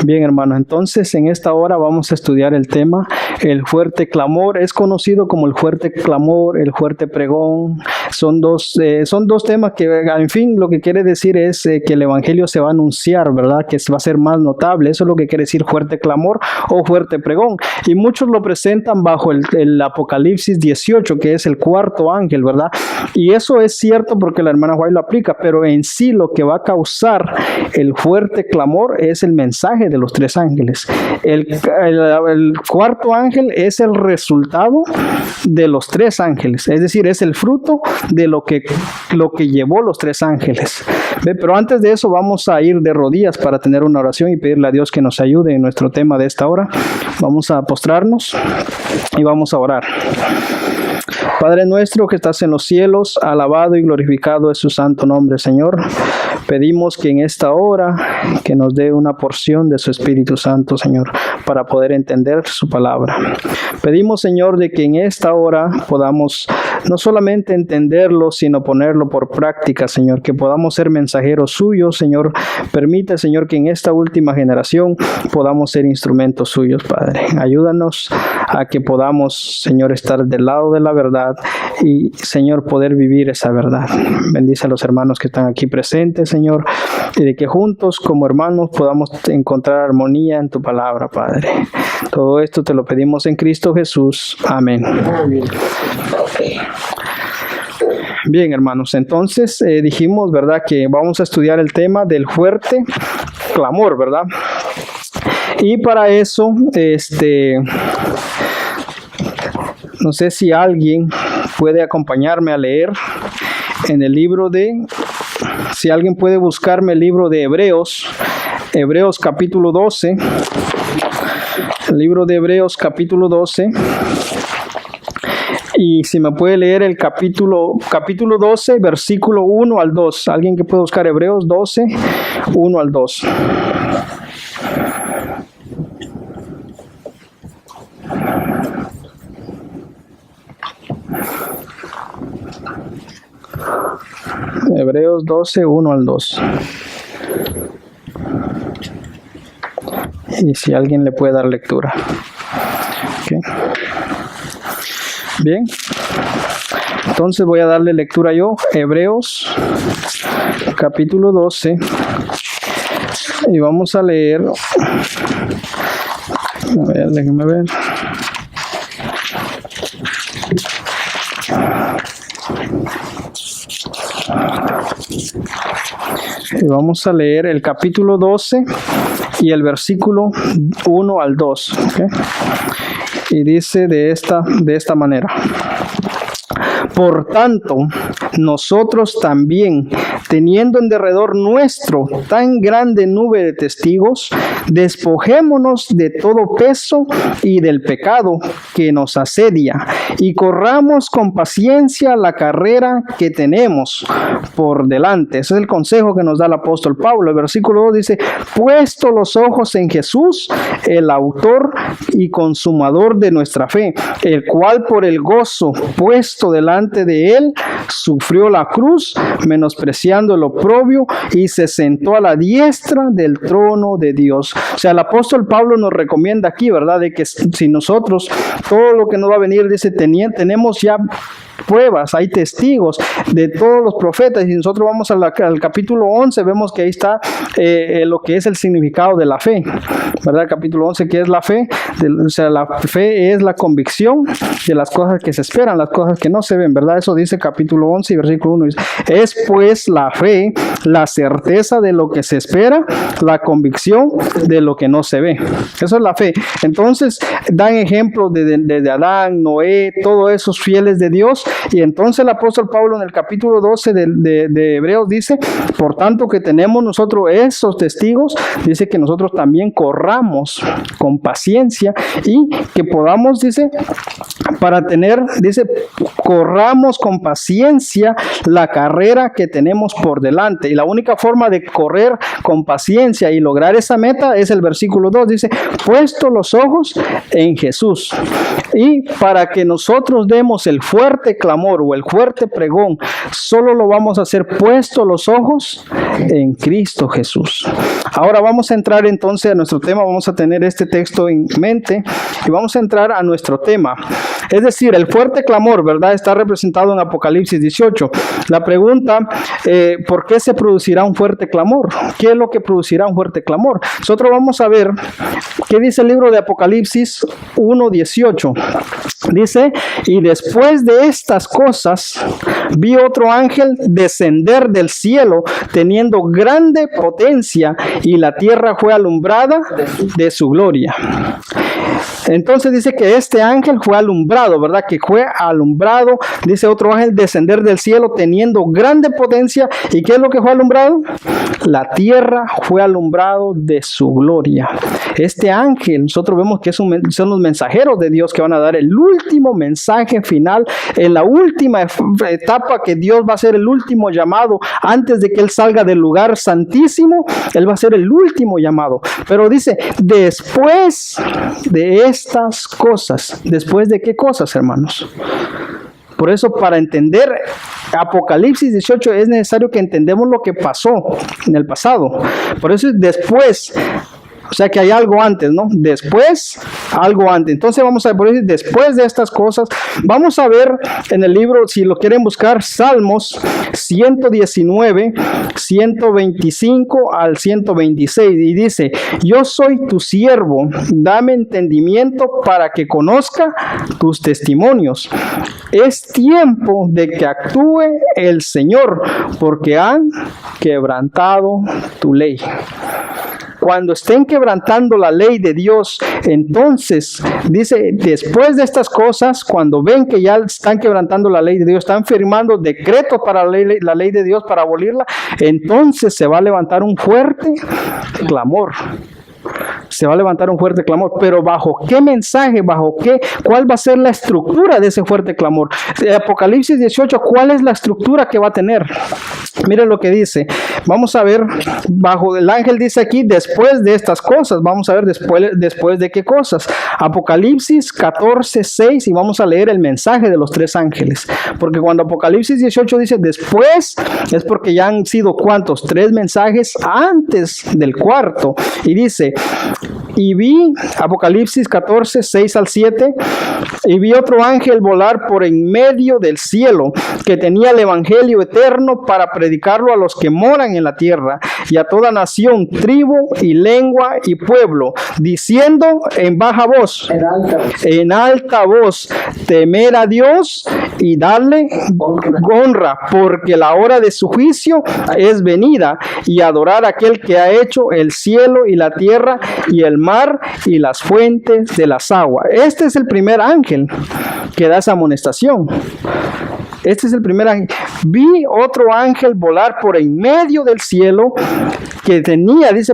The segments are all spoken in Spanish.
Bien, hermanos, entonces en esta hora vamos a estudiar el tema, el fuerte clamor. Es conocido como el fuerte clamor, el fuerte pregón. Son dos temas que, en fin, lo que quiere decir es que el evangelio se va a anunciar, ¿verdad? Que va a ser más notable. Eso es lo que quiere decir fuerte clamor o fuerte pregón. Y muchos lo presentan bajo el Apocalipsis 18, que es el cuarto ángel, ¿verdad? Y eso es cierto porque la hermana White lo aplica, pero en sí lo que va a causar el fuerte clamor es el mensaje de los tres ángeles. El cuarto ángel es el resultado de los tres ángeles, es decir, es el fruto de lo que llevó los tres ángeles. Pero antes de eso vamos a ir de rodillas para tener una oración y pedirle a Dios que nos ayude en nuestro tema de esta hora. Vamos a postrarnos y vamos a orar. Padre nuestro que estás en los cielos, alabado y glorificado es su santo nombre, Señor. Pedimos que en esta hora que nos dé una porción de su Espíritu Santo, Señor, para poder entender su palabra. Pedimos, Señor, de que en esta hora podamos no solamente entenderlo, sino ponerlo por práctica, Señor, que podamos ser mensajeros suyos, Señor. Permite, Señor, que en esta última generación podamos ser instrumentos suyos, Padre. Ayúdanos a que podamos, Señor, estar del lado de la verdad y, Señor, poder vivir esa verdad. Bendice a los hermanos que están aquí presentes, Señor, y de que juntos como hermanos podamos encontrar armonía en tu palabra, Padre. Todo esto te lo pedimos en Cristo Jesús. Amén. Bien, hermanos, entonces dijimos, ¿verdad?, que vamos a estudiar el tema del fuerte clamor, ¿verdad? Y para eso, no sé si alguien puede acompañarme a leer en el libro si alguien puede buscarme el libro de Hebreos capítulo 12, el libro de Hebreos capítulo 12, y si me puede leer el capítulo 12, versículo 1 al 2, alguien que pueda buscar Hebreos 12, 1 al 2. Hebreos 12, 1 al 2. Y si alguien le puede dar lectura. Okay. Bien. Entonces voy a darle lectura yo. Hebreos capítulo 12. Y vamos a leer. A ver, déjenme ver. Y vamos a leer el capítulo 12 y el versículo 1 al 2. ¿Okay? Y dice de esta manera: por tanto, nosotros también, teniendo en derredor nuestro tan grande nube de testigos, despojémonos de todo peso y del pecado que nos asedia, y corramos con paciencia la carrera que tenemos por delante. Ese es el consejo que nos da el apóstol Pablo. El versículo 2 dice: puesto los ojos en Jesús, el autor y consumador de nuestra fe, el cual por el gozo puesto delante de él sufrió la cruz, menospreciando el oprobio, y se sentó a la diestra del trono de Dios. O sea, el apóstol Pablo nos recomienda aquí, ¿verdad?, de que si nosotros, todo lo que nos va a venir, dice, tenemos ya pruebas, hay testigos de todos los profetas. Y si nosotros vamos al capítulo 11, vemos que ahí está lo que es el significado de la fe, ¿verdad? Capítulo 11, ¿qué es la fe? O sea, la fe es la convicción de las cosas que se esperan, las cosas que no se ven, ¿verdad? Eso dice capítulo 11 y versículo 1. Dice: es pues la fe, la certeza de lo que se espera, la convicción de lo que no se ve. Eso es la fe. Entonces, dan ejemplos de Adán, Noé, todos esos fieles de Dios. Y entonces el apóstol Pablo en el capítulo 12 de Hebreos dice: por tanto que tenemos nosotros esos testigos, dice que nosotros también corramos con paciencia y que podamos, dice, corramos con paciencia la carrera que tenemos por delante. Y la única forma de correr con paciencia y lograr esa meta es el versículo 2, dice: puesto los ojos en Jesús. Y para que nosotros demos el fuerte fuerte clamor o el fuerte pregón solo lo vamos a hacer puesto los ojos en Cristo Jesús. Ahora vamos a entrar entonces a nuestro tema, vamos a tener este texto en mente y vamos a entrar a nuestro tema. Es decir, el fuerte clamor, ¿verdad? Está representado en Apocalipsis 18. La pregunta, ¿por qué se producirá un fuerte clamor? ¿Qué es lo que producirá un fuerte clamor? Nosotros vamos a ver qué dice el libro de Apocalipsis 1:18. Dice, y después de estas cosas, vi otro ángel descender del cielo, teniendo grande potencia, y la tierra fue alumbrada de su gloria. Entonces dice que este ángel fue alumbrado, ¿verdad? Que fue alumbrado, dice otro ángel, descender del cielo teniendo grande potencia. ¿Y qué es lo que fue alumbrado? La tierra fue alumbrado de su gloria. Este ángel, nosotros vemos que son los mensajeros de Dios que van a dar el último mensaje final, en la última etapa que Dios va a hacer el último llamado antes de que Él salga del lugar santísimo. Él va a hacer el último llamado. Pero dice, después de estas cosas. ¿Después de qué cosas, hermanos? Por eso, para entender Apocalipsis 18 es necesario que entendamos lo que pasó en el pasado. Por eso es después. O sea que hay algo antes, ¿no? Después, algo antes. Entonces vamos a ver, por eso, después de estas cosas, vamos a ver en el libro, si lo quieren buscar, Salmos 119, 125 al 126. Y dice, yo soy tu siervo, dame entendimiento para que conozca tus testimonios. Es tiempo de que actúe el Señor, porque han quebrantado tu ley. Cuando estén quebrantando la ley de Dios, entonces, dice, después de estas cosas, cuando ven que ya están quebrantando la ley de Dios, están firmando decretos para la ley de Dios para abolirla, entonces se va a levantar un fuerte clamor. Se va a levantar un fuerte clamor, pero ¿bajo qué mensaje? ¿Bajo qué? ¿Cuál va a ser la estructura de ese fuerte clamor? Apocalipsis 18, ¿cuál es la estructura que va a tener? Miren lo que dice. Vamos a ver, bajo el ángel dice aquí, después de estas cosas. Vamos a ver después de qué cosas. Apocalipsis 14, 6, y vamos a leer el mensaje de los tres ángeles. Porque cuando Apocalipsis 18 dice después, es porque ya han sido ¿cuántos? 3 mensajes antes del cuarto. Y dice, y vi, Apocalipsis 14, 6 al 7, y vi otro ángel volar por en medio del cielo, que tenía el evangelio eterno para predicarlo a los que moran en la tierra, y a toda nación, tribu y lengua y pueblo, diciendo en baja voz, en alta voz, temer a Dios y darle honra, porque la hora de su juicio es venida, y adorar a aquel que ha hecho el cielo y la tierra y el mar y las fuentes de las aguas. Este es el primer ángel que da esa amonestación. Este es el primer ángel. Vi otro ángel volar por en medio del cielo que tenía, dice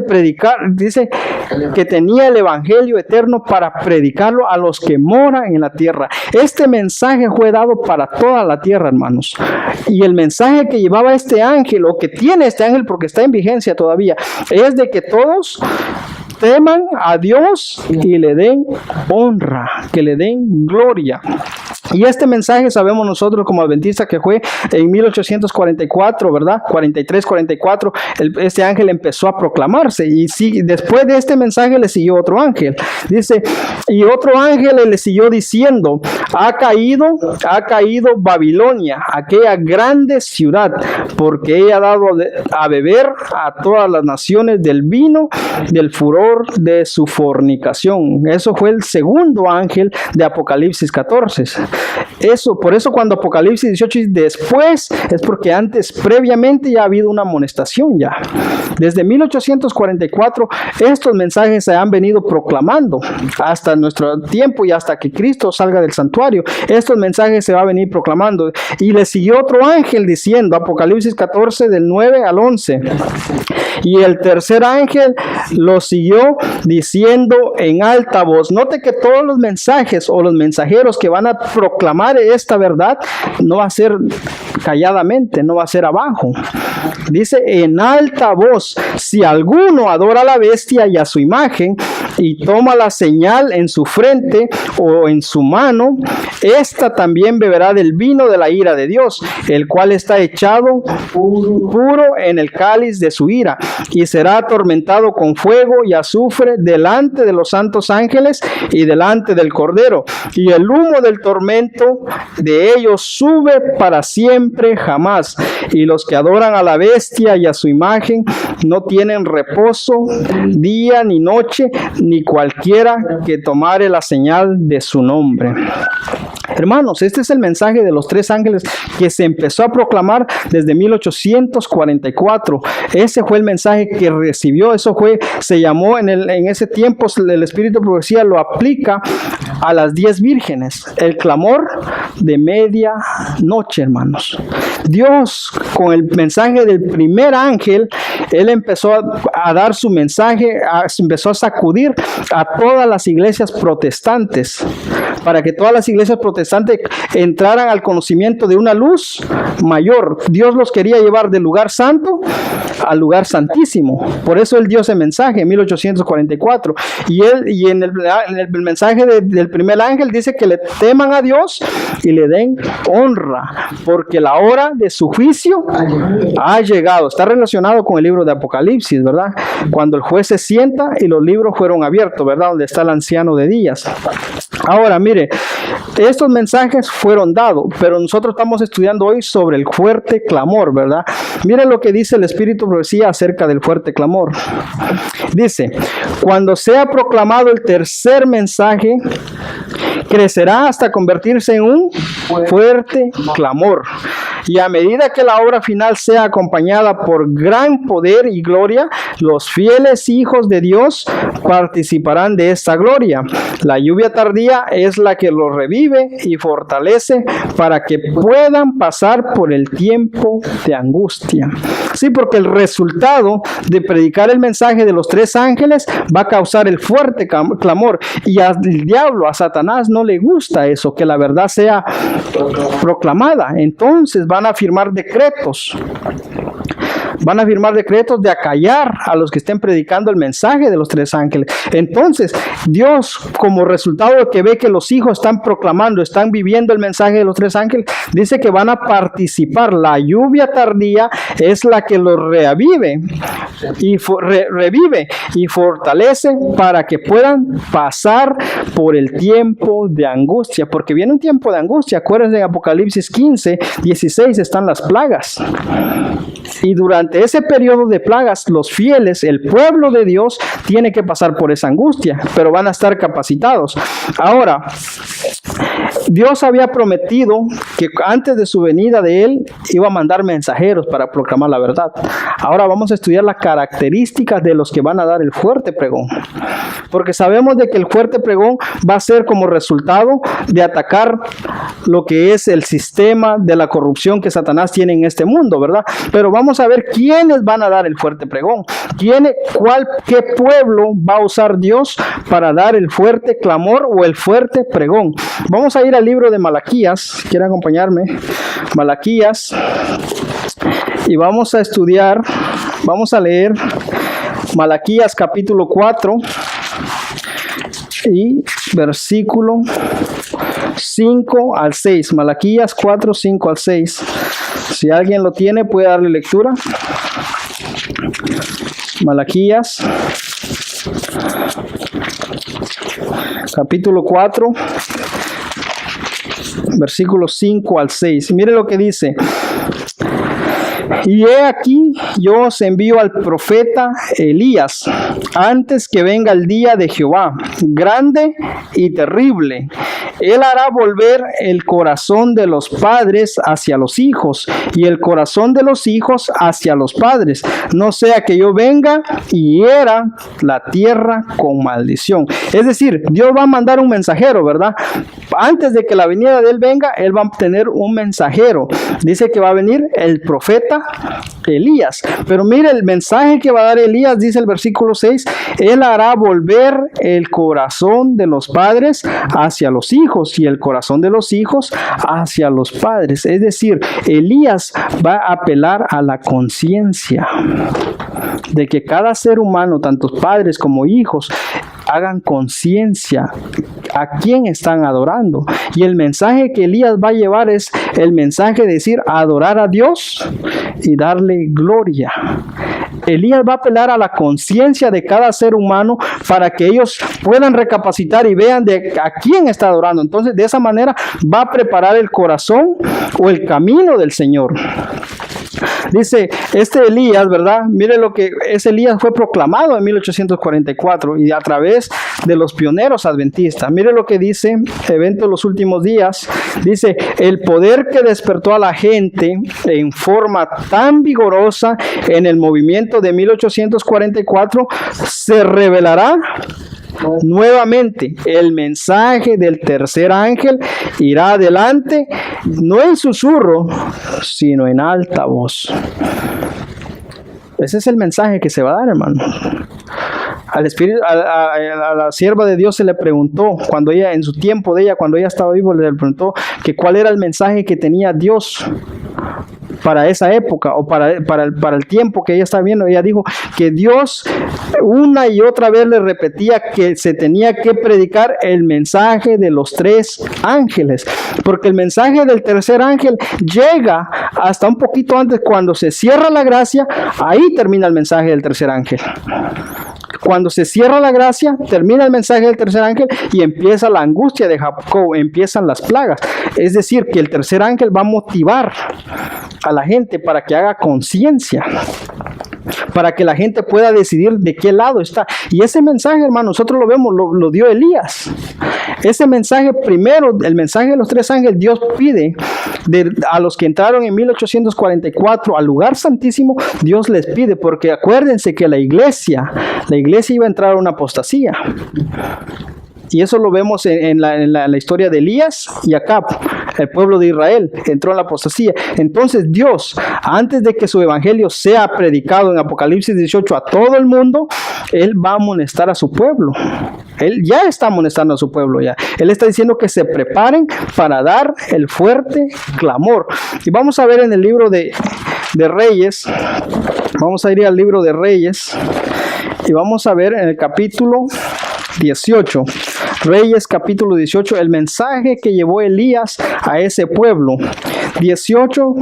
que tenía el evangelio eterno para predicarlo a los que moran en la tierra. Este mensaje fue dado para toda la tierra, hermanos. Y el mensaje que llevaba este ángel, o que tiene este ángel porque está en vigencia todavía, es de que todos teman a Dios y le den honra, que le den gloria. Y este mensaje sabemos nosotros como adventistas que fue en 1844, ¿verdad? 43, 44, este ángel empezó a proclamarse. Y sí, después de este mensaje le siguió otro ángel. Dice, y otro ángel le siguió diciendo, ha caído Babilonia, aquella grande ciudad, porque ella ha dado a beber a todas las naciones del vino del furor de su fornicación. Eso fue el segundo ángel de Apocalipsis 14. Por eso cuando Apocalipsis 18 dice después, es porque antes, previamente, ya ha habido una amonestación ya. Desde 1844, estos mensajes se han venido proclamando hasta nuestro tiempo y hasta que Cristo salga del santuario. Estos mensajes se van a venir proclamando. Y le siguió otro ángel diciendo, Apocalipsis 14, del 9 al 11. Y el tercer ángel lo siguió diciendo en alta voz. Note que todos los mensajes o los mensajeros que van a proclamar esta verdad no va a ser calladamente, no va a ser abajo. Dice en alta voz, si alguno adora a la bestia y a su imagen y toma la señal en su frente o en su mano, ésta también beberá del vino de la ira de Dios, el cual está echado puro en el cáliz de su ira, y será atormentado con fuego y azufre delante de los santos ángeles y delante del Cordero, y el humo del tormento de ellos sube para siempre jamás, y los que adoran a la bestia y a su imagen no tienen reposo día ni noche, ni cualquiera que tomare la señal de su nombre. Hermanos, este es el mensaje de los tres ángeles que se empezó a proclamar desde 1844. Ese fue el mensaje que recibió, se llamó en ese tiempo, el Espíritu de Profecía lo aplica a las 10 vírgenes, el clamor de medianoche, hermanos. Dios, con el mensaje del primer ángel, Él empezó a dar su mensaje, empezó a sacudir a todas las iglesias protestantes, para que todas las iglesias protestantes entraran al conocimiento de una luz mayor. Dios los quería llevar del lugar santo al lugar santísimo. Por eso Él dio ese mensaje en 1844. Y en el mensaje del primer ángel dice que le teman a Dios y le den honra, porque la hora de su juicio ha llegado. Está relacionado con el libro de Apocalipsis, ¿verdad? Cuando el juez se sienta y los libros fueron abiertos, ¿verdad? Donde está el anciano de días. Ahora, mire, estos mensajes fueron dados, pero nosotros estamos estudiando hoy sobre el fuerte clamor, ¿verdad? Miren lo que dice el Espíritu de Profecía acerca del fuerte clamor. Dice, cuando sea proclamado el tercer mensaje, crecerá hasta convertirse en un fuerte clamor. Y a medida que la obra final sea acompañada por gran poder y gloria, los fieles hijos de Dios participarán de esta gloria. La lluvia tardía es la que los revive y fortalece para que puedan pasar por el tiempo de angustia. Sí, porque el resultado de predicar el mensaje de los tres ángeles va a causar el fuerte clamor. Y al diablo, a Satanás, no le gusta eso, que la verdad sea proclamada. Entonces van a firmar decretos. Van a firmar decretos de acallar a los que estén predicando el mensaje de los tres ángeles. Entonces, Dios, como resultado de que ve que los hijos están proclamando, están viviendo el mensaje de los tres ángeles, dice que van a participar. La lluvia tardía es la que los revive y fortalece para que puedan pasar por el tiempo de angustia. Porque viene un tiempo de angustia. Acuérdense, en Apocalipsis 15, 16 están las plagas. Y durante ese periodo de plagas, los fieles, el pueblo de Dios, tiene que pasar por esa angustia, pero van a estar capacitados. Ahora, Dios había prometido que antes de su venida de Él, iba a mandar mensajeros para proclamar la verdad. Ahora vamos a estudiar las características de los que van a dar el fuerte pregón. Porque sabemos de que el fuerte pregón va a ser como resultado de atacar lo que es el sistema de la corrupción que Satanás tiene en este mundo, ¿verdad? Pero vamos a ver quiénes van a dar el fuerte pregón. ¿Qué pueblo va a usar Dios para dar el fuerte clamor o el fuerte pregón? Vamos a ir al libro de Malaquías. ¿Quieren acompañarme? Malaquías. Y vamos a estudiar, vamos a leer Malaquías capítulo 4 y versículo 5 al 6. Malaquías 4, 5 al 6. Si alguien lo tiene, puede darle lectura. Malaquías capítulo 4, versículos 5 al 6. Mire lo que dice. Y he aquí, yo os envío al profeta Elías, antes que venga el día de Jehová, grande y terrible. Él hará volver el corazón de los padres hacia los hijos, y el corazón de los hijos hacia los padres, no sea que yo venga y hiera la tierra con maldición. Es decir, Dios va a mandar un mensajero, ¿verdad? Antes de que la venida de Él venga, Él va a tener un mensajero. Dice que va a venir el profeta Elías. Pero mire el mensaje que va a dar Elías, dice el versículo 6, Él hará volver el corazón de los padres hacia los hijos y el corazón de los hijos hacia los padres. Es decir, Elías va a apelar a la conciencia de que cada ser humano, tanto padres como hijos, hagan conciencia a quién están adorando. Y el mensaje que Elías va a llevar es el mensaje de decir adorar a Dios y darle gloria. Elías va a apelar a la conciencia de cada ser humano para que ellos puedan recapacitar y vean a quién está adorando. Entonces, de esa manera va a preparar el corazón o el camino del Señor. Dice, Elías, ¿verdad? Mire lo que ese Elías fue proclamado en 1844 y a través de los pioneros adventistas. Mire lo que dice, Evento de los Últimos Días. Dice, el poder que despertó a la gente en forma tan vigorosa en el movimiento de 1844 se revelará nuevamente. El mensaje del tercer ángel irá adelante, no en susurro, sino en alta voz. Ese es el mensaje que se va a dar, hermano. Al espíritu, a la sierva de Dios se le preguntó, cuando ella, en su tiempo de ella, cuando ella estaba viva, le preguntó que cuál era el mensaje que tenía Dios para esa época o para el tiempo que ella estaba viendo. Ella dijo que Dios una y otra vez le repetía que se tenía que predicar el mensaje de los tres ángeles, porque el mensaje del tercer ángel llega hasta un poquito antes. Cuando se cierra la gracia, ahí termina el mensaje del tercer ángel. Cuando se cierra la gracia, termina el mensaje del tercer ángel y empieza la angustia de Jacob, empiezan las plagas. Es decir, que el tercer ángel va a motivar a la gente para que haga conciencia, para que la gente pueda decidir de qué lado está. Y ese mensaje, hermano, nosotros lo vemos, lo dio Elías. Ese mensaje primero, el mensaje de los tres ángeles, Dios pide a los que entraron en 1844 al lugar santísimo, Dios les pide, porque acuérdense que la iglesia iba a entrar a una apostasía. Y eso lo vemos en la historia de Elías y Acab. El pueblo de Israel entró en la apostasía. Entonces Dios, antes de que su evangelio sea predicado en Apocalipsis 18 a todo el mundo, Él va a amonestar a su pueblo. Él ya está amonestando a su pueblo ya. Él está diciendo que se preparen para dar el fuerte clamor. Y vamos a ver en el libro de Reyes, vamos a ir al libro de Reyes y vamos a ver en el capítulo 18, Reyes capítulo 18, el mensaje que llevó Elías a ese pueblo. 18,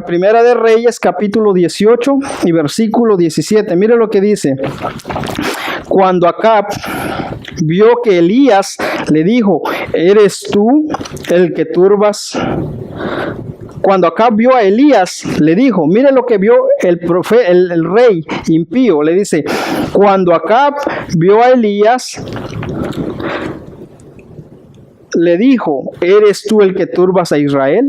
primera de Reyes capítulo 18 y versículo 17. Mire lo que dice. Cuando Acab vio que Elías le dijo, ¿eres tú el que turbas? Cuando Acab vio a Elías, le dijo, mire lo que vio el rey impío, le dice, cuando Acab vio a Elías, le dijo, ¿eres tú el que turbas a Israel?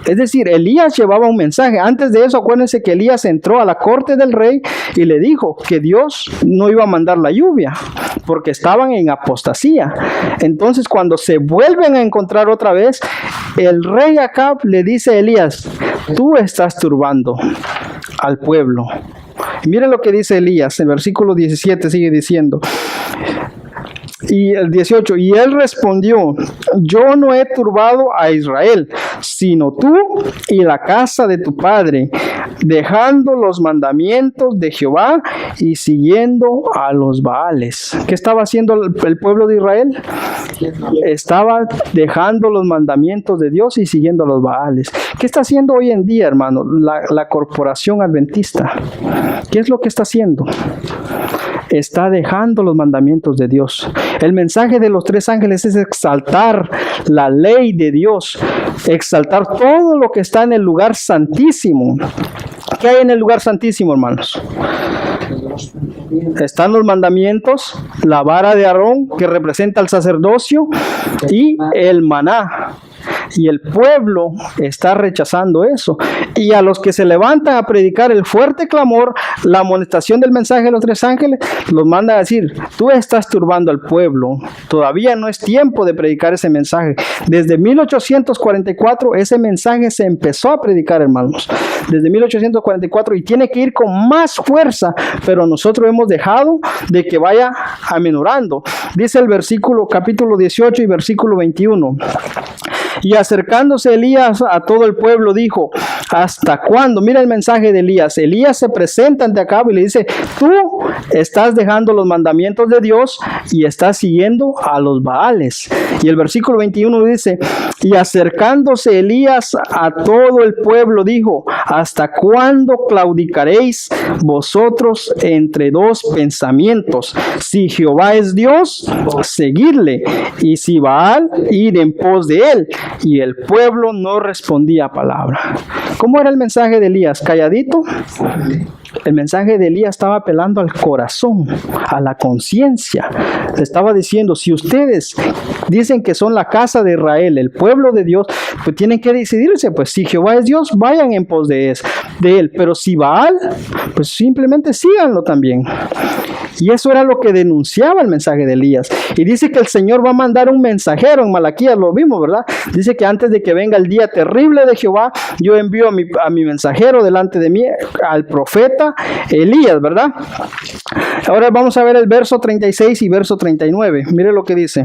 Es decir, Elías llevaba un mensaje. Antes de eso, acuérdense que Elías entró a la corte del rey y le dijo que Dios no iba a mandar la lluvia porque estaban en apostasía. Entonces, cuando se vuelven a encontrar otra vez, el rey Acab le dice a Elías, tú estás turbando al pueblo. Y miren lo que dice Elías, en versículo 17 sigue diciendo, y el 18, y él respondió, yo no he turbado a Israel, sino tú y la casa de tu padre, dejando los mandamientos de Jehová y siguiendo a los Baales. ¿Qué estaba haciendo el pueblo de Israel? Estaba dejando los mandamientos de Dios y siguiendo a los Baales. ¿Qué está haciendo hoy en día, hermano, la corporación adventista? ¿Qué es lo que está haciendo? Está dejando los mandamientos de Dios. El mensaje de los tres ángeles es exaltar la ley de Dios, exaltar todo lo que está en el lugar santísimo. ¿Qué hay en el lugar santísimo, hermanos? Están los mandamientos, la vara de Aarón que representa el sacerdocio y el maná. Y el pueblo está rechazando eso. Y a los que se levantan a predicar el fuerte clamor, la amonestación del mensaje de los tres ángeles, los manda a decir, tú estás turbando al pueblo. Todavía no es tiempo de predicar ese mensaje. Desde 1844 ese mensaje se empezó a predicar, hermanos. Desde 1844 y tiene que ir con más fuerza, pero nosotros hemos dejado de que vaya amenorando. Dice el versículo, capítulo 18 y versículo 21. Y acercándose Elías a todo el pueblo, dijo, ¿hasta cuándo? Mira el mensaje de Elías. Elías se presenta ante Acab y le dice, tú estás dejando los mandamientos de Dios y estás siguiendo a los Baales. Y el versículo 21 dice, y acercándose Elías a todo el pueblo dijo, ¿hasta cuándo claudicaréis vosotros entre dos pensamientos? Si Jehová es Dios, seguidle, y si Baal, id en pos de él. Y el pueblo no respondía palabra. ¿Cómo era el mensaje de Elías? ¿Calladito? El mensaje de Elías estaba apelando al corazón, a la conciencia. Le estaba diciendo, si ustedes dicen que son la casa de Israel, el pueblo de Dios, pues tienen que decidirse. Pues si Jehová es Dios, vayan en pos de él. Pero si Baal, pues simplemente síganlo también. Y eso era lo que denunciaba el mensaje de Elías. Y dice que el Señor va a mandar un mensajero. En Malaquías lo vimos, ¿verdad? Dice que antes de que venga el día terrible de Jehová, yo envío a mi mensajero delante de mí, al profeta Elías, ¿verdad? Ahora vamos a ver el verso 36 y verso 39. Mire lo que dice.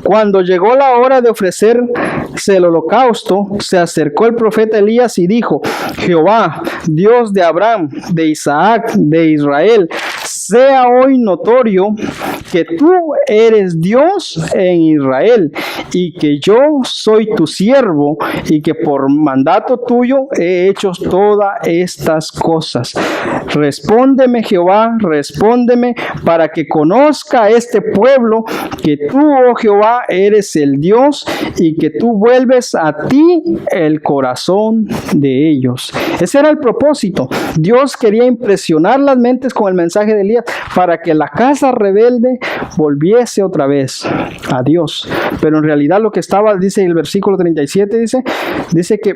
Cuando llegó la hora de ofrecerse el holocausto, se acercó el profeta Elías y dijo, Jehová, Dios de Abraham, de Isaac, de Israel, sea hoy notorio que tú eres Dios en Israel y que yo soy tu siervo y que por mandato tuyo he hecho todas estas cosas. Respóndeme, Jehová, respóndeme para que conozca este pueblo que tú, oh Jehová, eres el Dios y que tú vuelves a ti el corazón de ellos. Ese era el propósito. Dios quería impresionar las mentes con el mensaje de Elías para que la casa rebelde volviese otra vez a Dios. Pero en realidad lo que estaba, dice el versículo 37, dice que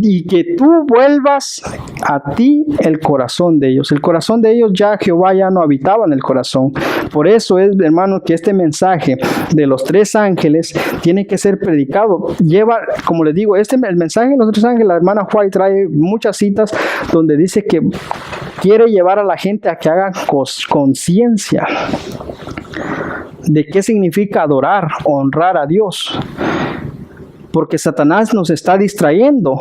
y que tú vuelvas a ti el corazón de ellos. El corazón de ellos Jehová ya no habitaba en el corazón. Por eso es, hermano, que este mensaje de los tres ángeles tiene que ser predicado. Lleva, como les digo, el mensaje de los tres ángeles, la hermana White trae muchas citas donde dice que quiere llevar a la gente a que hagan conciencia de qué significa adorar, honrar a Dios. Porque Satanás nos está distrayendo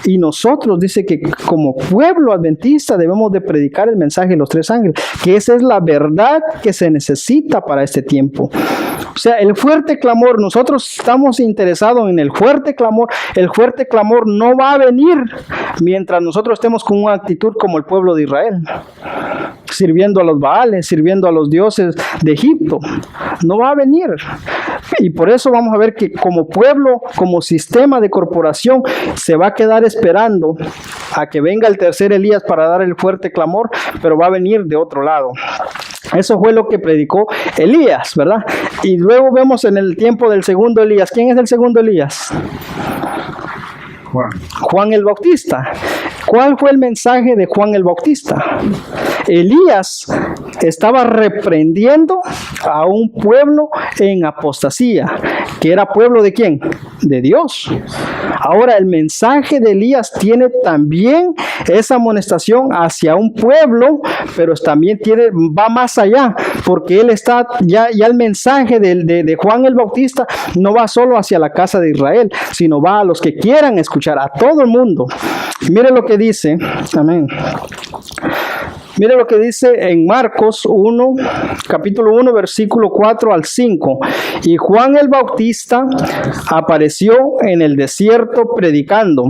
y nosotros, dice que como pueblo adventista debemos de predicar el mensaje de los tres ángeles, que esa es la verdad que se necesita para este tiempo. O sea, el fuerte clamor, nosotros estamos interesados en el fuerte clamor no va a venir mientras nosotros estemos con una actitud como el pueblo de Israel, sirviendo a los Baales, sirviendo a los dioses de Egipto. No va a venir. Y por eso vamos a ver que como pueblo, como sistema de corporación, se va a quedar esperando a que venga el tercer Elías para dar el fuerte clamor, pero va a venir de otro lado. Eso fue lo que predicó Elías, ¿verdad? Y luego vemos en el tiempo del segundo Elías. ¿Quién es el segundo Elías? Juan el Bautista. ¿Cuál fue el mensaje de Juan el Bautista? Elías estaba reprendiendo a un pueblo en apostasía, que era pueblo de ¿quién? De Dios. Ahora el mensaje de Elías tiene también esa amonestación hacia un pueblo, pero también va más allá, porque él está ya el mensaje de Juan el Bautista no va solo hacia la casa de Israel, sino va a los que quieran escuchar, a todo el mundo. Mire lo que dice, amén. Mire lo que dice en Marcos 1, capítulo 1, versículo 4 al 5. Y Juan el Bautista apareció en el desierto predicando,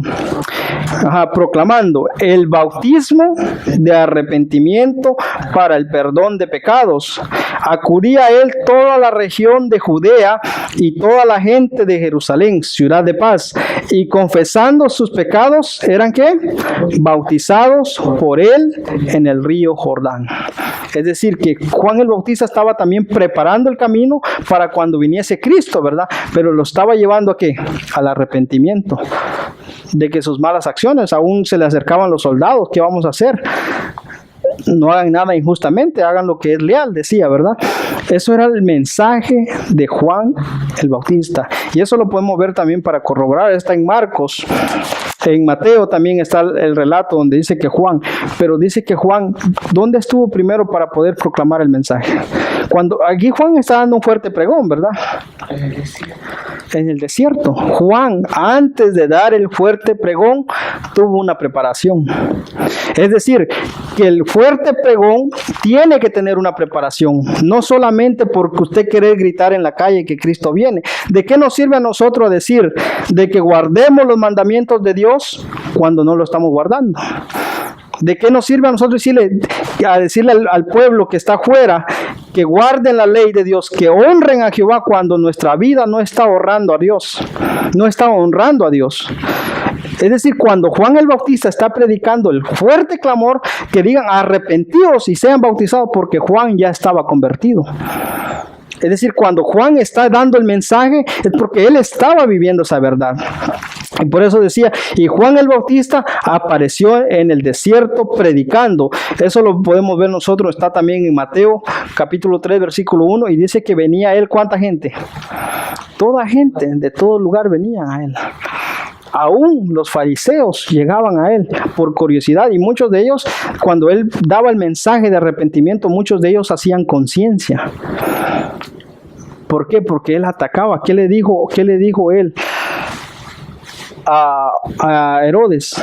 proclamando el bautismo de arrepentimiento para el perdón de pecados. Acudía a él toda la región de Judea y toda la gente de Jerusalén, ciudad de paz, y confesando sus pecados, ¿eran qué? Bautizados por él en el río Jordán. Es decir, que Juan el Bautista estaba también preparando el camino para cuando viniese Cristo, ¿verdad? Pero lo estaba llevando ¿a qué? Al arrepentimiento de que sus malas acciones, aún se le acercaban los soldados. ¿Qué vamos a hacer? No hagan nada injustamente, hagan lo que es leal, decía, ¿verdad? Eso era el mensaje de Juan el Bautista. Y eso lo podemos ver también para corroborar. Está en Marcos. En Mateo también está el relato donde dice que Juan, pero dice que Juan, ¿dónde estuvo primero para poder proclamar el mensaje? Cuando aquí Juan está dando un fuerte pregón, ¿verdad? en el desierto. Juan, antes de dar el fuerte pregón, tuvo una preparación. Es decir, que el fuerte pregón tiene que tener una preparación, no solamente porque usted quiere gritar en la calle que Cristo viene. ¿De qué nos sirve a nosotros decir de que guardemos los mandamientos de Dios cuando no lo estamos guardando? ¿De qué nos sirve a nosotros decirle al pueblo que está afuera que guarden la ley de Dios, que honren a Jehová cuando nuestra vida no está honrando a Dios? No está honrando a Dios. Es decir, cuando Juan el Bautista está predicando el fuerte clamor, que digan arrepentidos y sean bautizados, porque Juan ya estaba convertido. Es decir, cuando Juan está dando el mensaje es porque él estaba viviendo esa verdad. Y por eso decía, y Juan el Bautista apareció en el desierto predicando. Eso lo podemos ver nosotros, está también en Mateo capítulo 3 versículo 1, y dice que venía a él, ¿cuánta gente? Toda gente, de todo lugar venían a él. Aún los fariseos llegaban a él por curiosidad, y muchos de ellos, cuando él daba el mensaje de arrepentimiento, muchos de ellos hacían conciencia. ¿Por qué? Porque él atacaba. ¿Qué le dijo él a Herodes?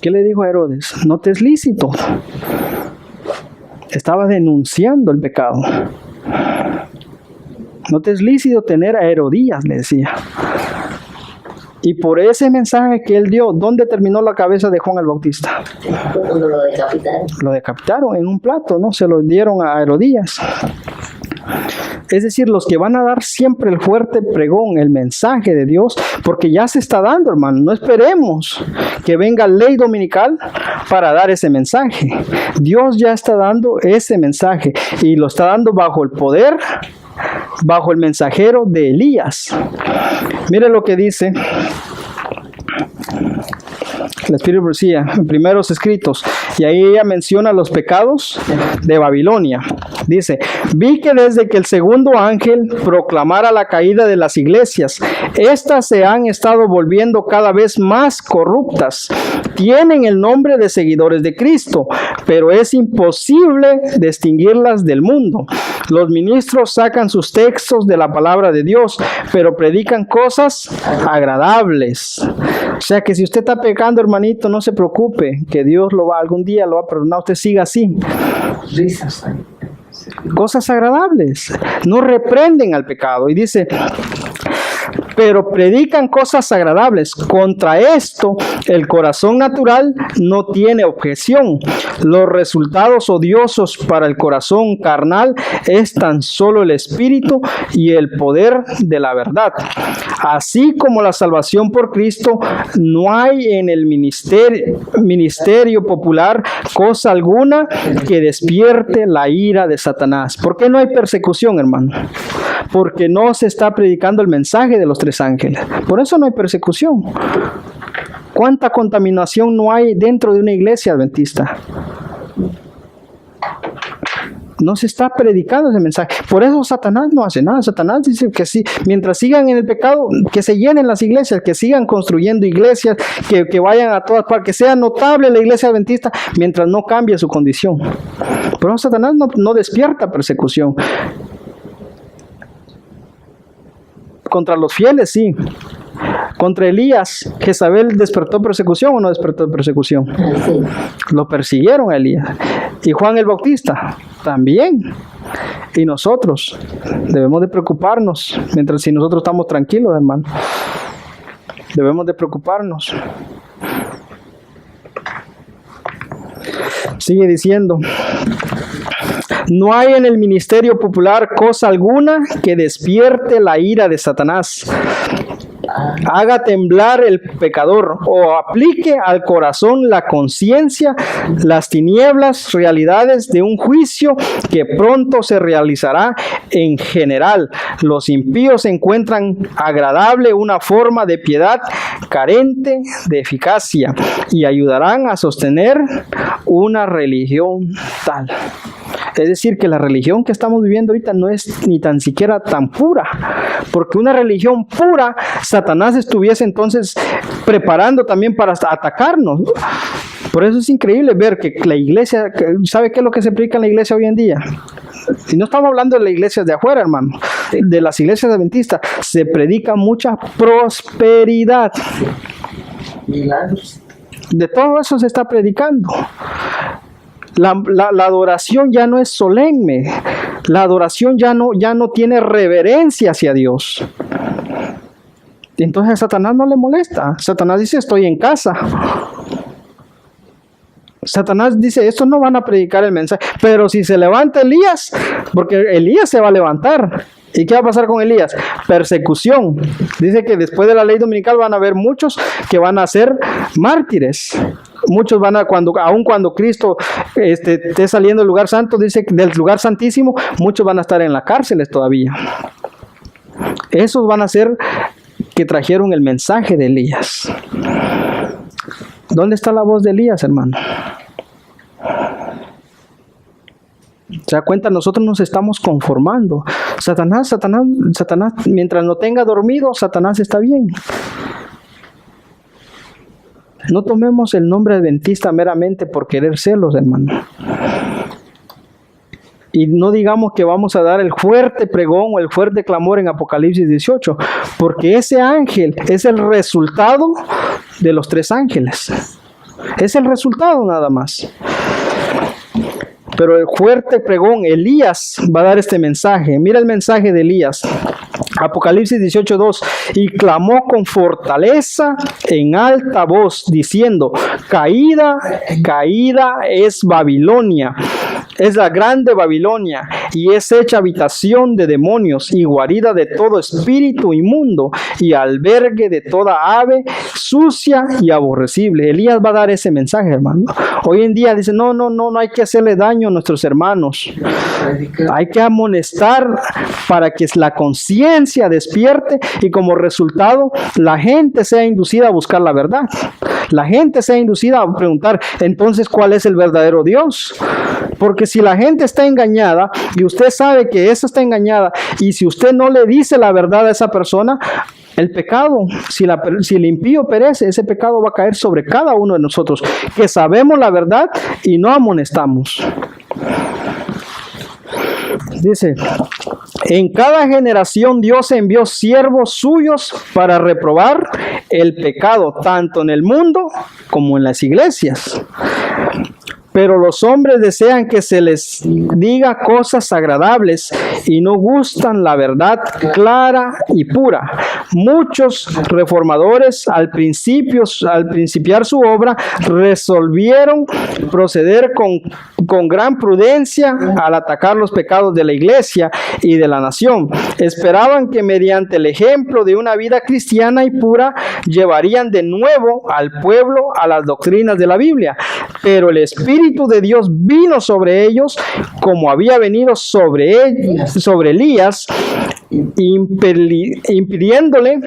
¿Qué le dijo a Herodes? No te es lícito. Estaba denunciando el pecado. No te es lícito tener a Herodías, le decía. Y por ese mensaje que él dio, ¿dónde terminó la cabeza de Juan el Bautista? Cuando lo decapitaron. Lo decapitaron en un plato, ¿no? Se lo dieron a Herodías. Es decir, los que van a dar siempre el fuerte pregón, el mensaje de Dios, porque ya se está dando, hermano. No esperemos que venga ley dominical para dar ese mensaje. Dios ya está dando ese mensaje y lo está dando bajo el poder, bajo el mensajero de Elías. Mire lo que dice el Espíritu de Profecía en Primeros Escritos, y ahí ella menciona los pecados de Babilonia. Dice, vi que desde que el segundo ángel proclamara la caída de las iglesias, estas se han estado volviendo cada vez más corruptas. Tienen el nombre de seguidores de Cristo, pero es imposible distinguirlas del mundo. Los ministros sacan sus textos de la palabra de Dios, pero predican cosas agradables. O sea que si usted está pecando, hermanito, no se preocupe, que Dios algún día lo va a perdonar. Usted siga así. Cosas agradables. No reprenden al pecado. Y dice, pero predican cosas agradables. Contra esto, el corazón natural no tiene objeción. Los resultados odiosos para el corazón carnal es tan solo el espíritu y el poder de la verdad. Así como la salvación por Cristo, no hay en el ministerio popular cosa alguna que despierte la ira de Satanás. ¿Por qué no hay persecución, hermano? Porque no se está predicando el mensaje de los tres ángeles. Por eso no hay persecución. ¿Cuánta contaminación no hay dentro de una iglesia adventista? No se está predicando ese mensaje. Por eso Satanás no hace nada. Satanás dice que sí, mientras sigan en el pecado, que se llenen las iglesias, que sigan construyendo iglesias, que vayan a todas partes, que sea notable la iglesia adventista, mientras no cambie su condición. Por eso Satanás no despierta persecución. Contra los fieles, sí. Contra Elías, ¿Jezabel despertó persecución o no despertó persecución? Sí. Lo persiguieron a Elías. Y Juan el Bautista también. Y nosotros debemos de preocuparnos, si nosotros estamos tranquilos, hermano. Debemos de preocuparnos. Sigue diciendo, no hay en el ministerio popular cosa alguna que despierte la ira de Satanás, haga temblar el pecador o aplique al corazón la conciencia, las tinieblas, realidades de un juicio que pronto se realizará en general. Los impíos encuentran agradable una forma de piedad carente de eficacia y ayudarán a sostener una religión tal. Es decir, que la religión que estamos viviendo ahorita no es ni tan siquiera tan pura, porque una religión pura, Satanás estuviese entonces preparando también para atacarnos. Por eso es increíble ver que la iglesia, ¿sabe qué es lo que se predica en la iglesia hoy en día? Y no estamos hablando de las iglesias de afuera, hermano. de las iglesias adventistas se predica mucha prosperidad. Milagros. De todo eso se está predicando. La adoración ya no es solemne. La adoración ya no tiene reverencia hacia Dios. Entonces a Satanás no le molesta. Satanás dice, estoy en casa. Satanás dice, estos no van a predicar el mensaje. Pero si se levanta Elías, porque Elías se va a levantar. ¿Y qué va a pasar con Elías? Persecución. Dice que después de la ley dominical van a haber muchos que van a ser mártires. Muchos van a, aun cuando Cristo esté saliendo del lugar santo, dice que del lugar santísimo, muchos van a estar en las cárceles todavía. Esos van a ser que trajeron el mensaje de Elías. ¿Dónde está la voz de Elías, hermano? ¿Se da cuenta? Nosotros nos estamos conformando. Satanás, mientras no tenga dormido, Satanás está bien. No tomemos el nombre adventista meramente por querer celos, hermano. Y no digamos que vamos a dar el fuerte pregón o el fuerte clamor en Apocalipsis 18, porque ese ángel es el resultado de los 3 ángeles. Es el resultado nada más. Pero el fuerte pregón, Elías va a dar este mensaje. Mira el mensaje de Elías. Apocalipsis 18:2. Y clamó con fortaleza en alta voz, diciendo, caída, caída es Babilonia. Es la grande Babilonia, y es hecha habitación de demonios, y guarida de todo espíritu inmundo, y albergue de toda ave sucia y aborrecible. Elías va a dar ese mensaje, hermano. Hoy en día dice, no hay que hacerle daño a nuestros hermanos. Hay que amonestar para que la conciencia despierte, y como resultado la gente sea inducida a buscar la verdad. La gente sea inducida a preguntar, entonces, ¿cuál es el verdadero Dios? Porque si la gente está engañada y usted sabe que esa está engañada, y si usted no le dice la verdad a esa persona, el pecado, si el impío perece, ese pecado va a caer sobre cada uno de nosotros, que sabemos la verdad y no amonestamos. Dice, en cada generación Dios envió siervos suyos para reprobar el pecado, tanto en el mundo como en las iglesias. Pero los hombres desean que se les diga cosas agradables y no gustan la verdad clara y pura. Muchos reformadores al principiar su obra resolvieron proceder con gran prudencia al atacar los pecados de la iglesia y de la nación. Esperaban que mediante el ejemplo de una vida cristiana y pura llevarían de nuevo al pueblo a las doctrinas de la Biblia. Pero el Espíritu de Dios vino sobre ellos, como había venido sobre Elías, impidiéndole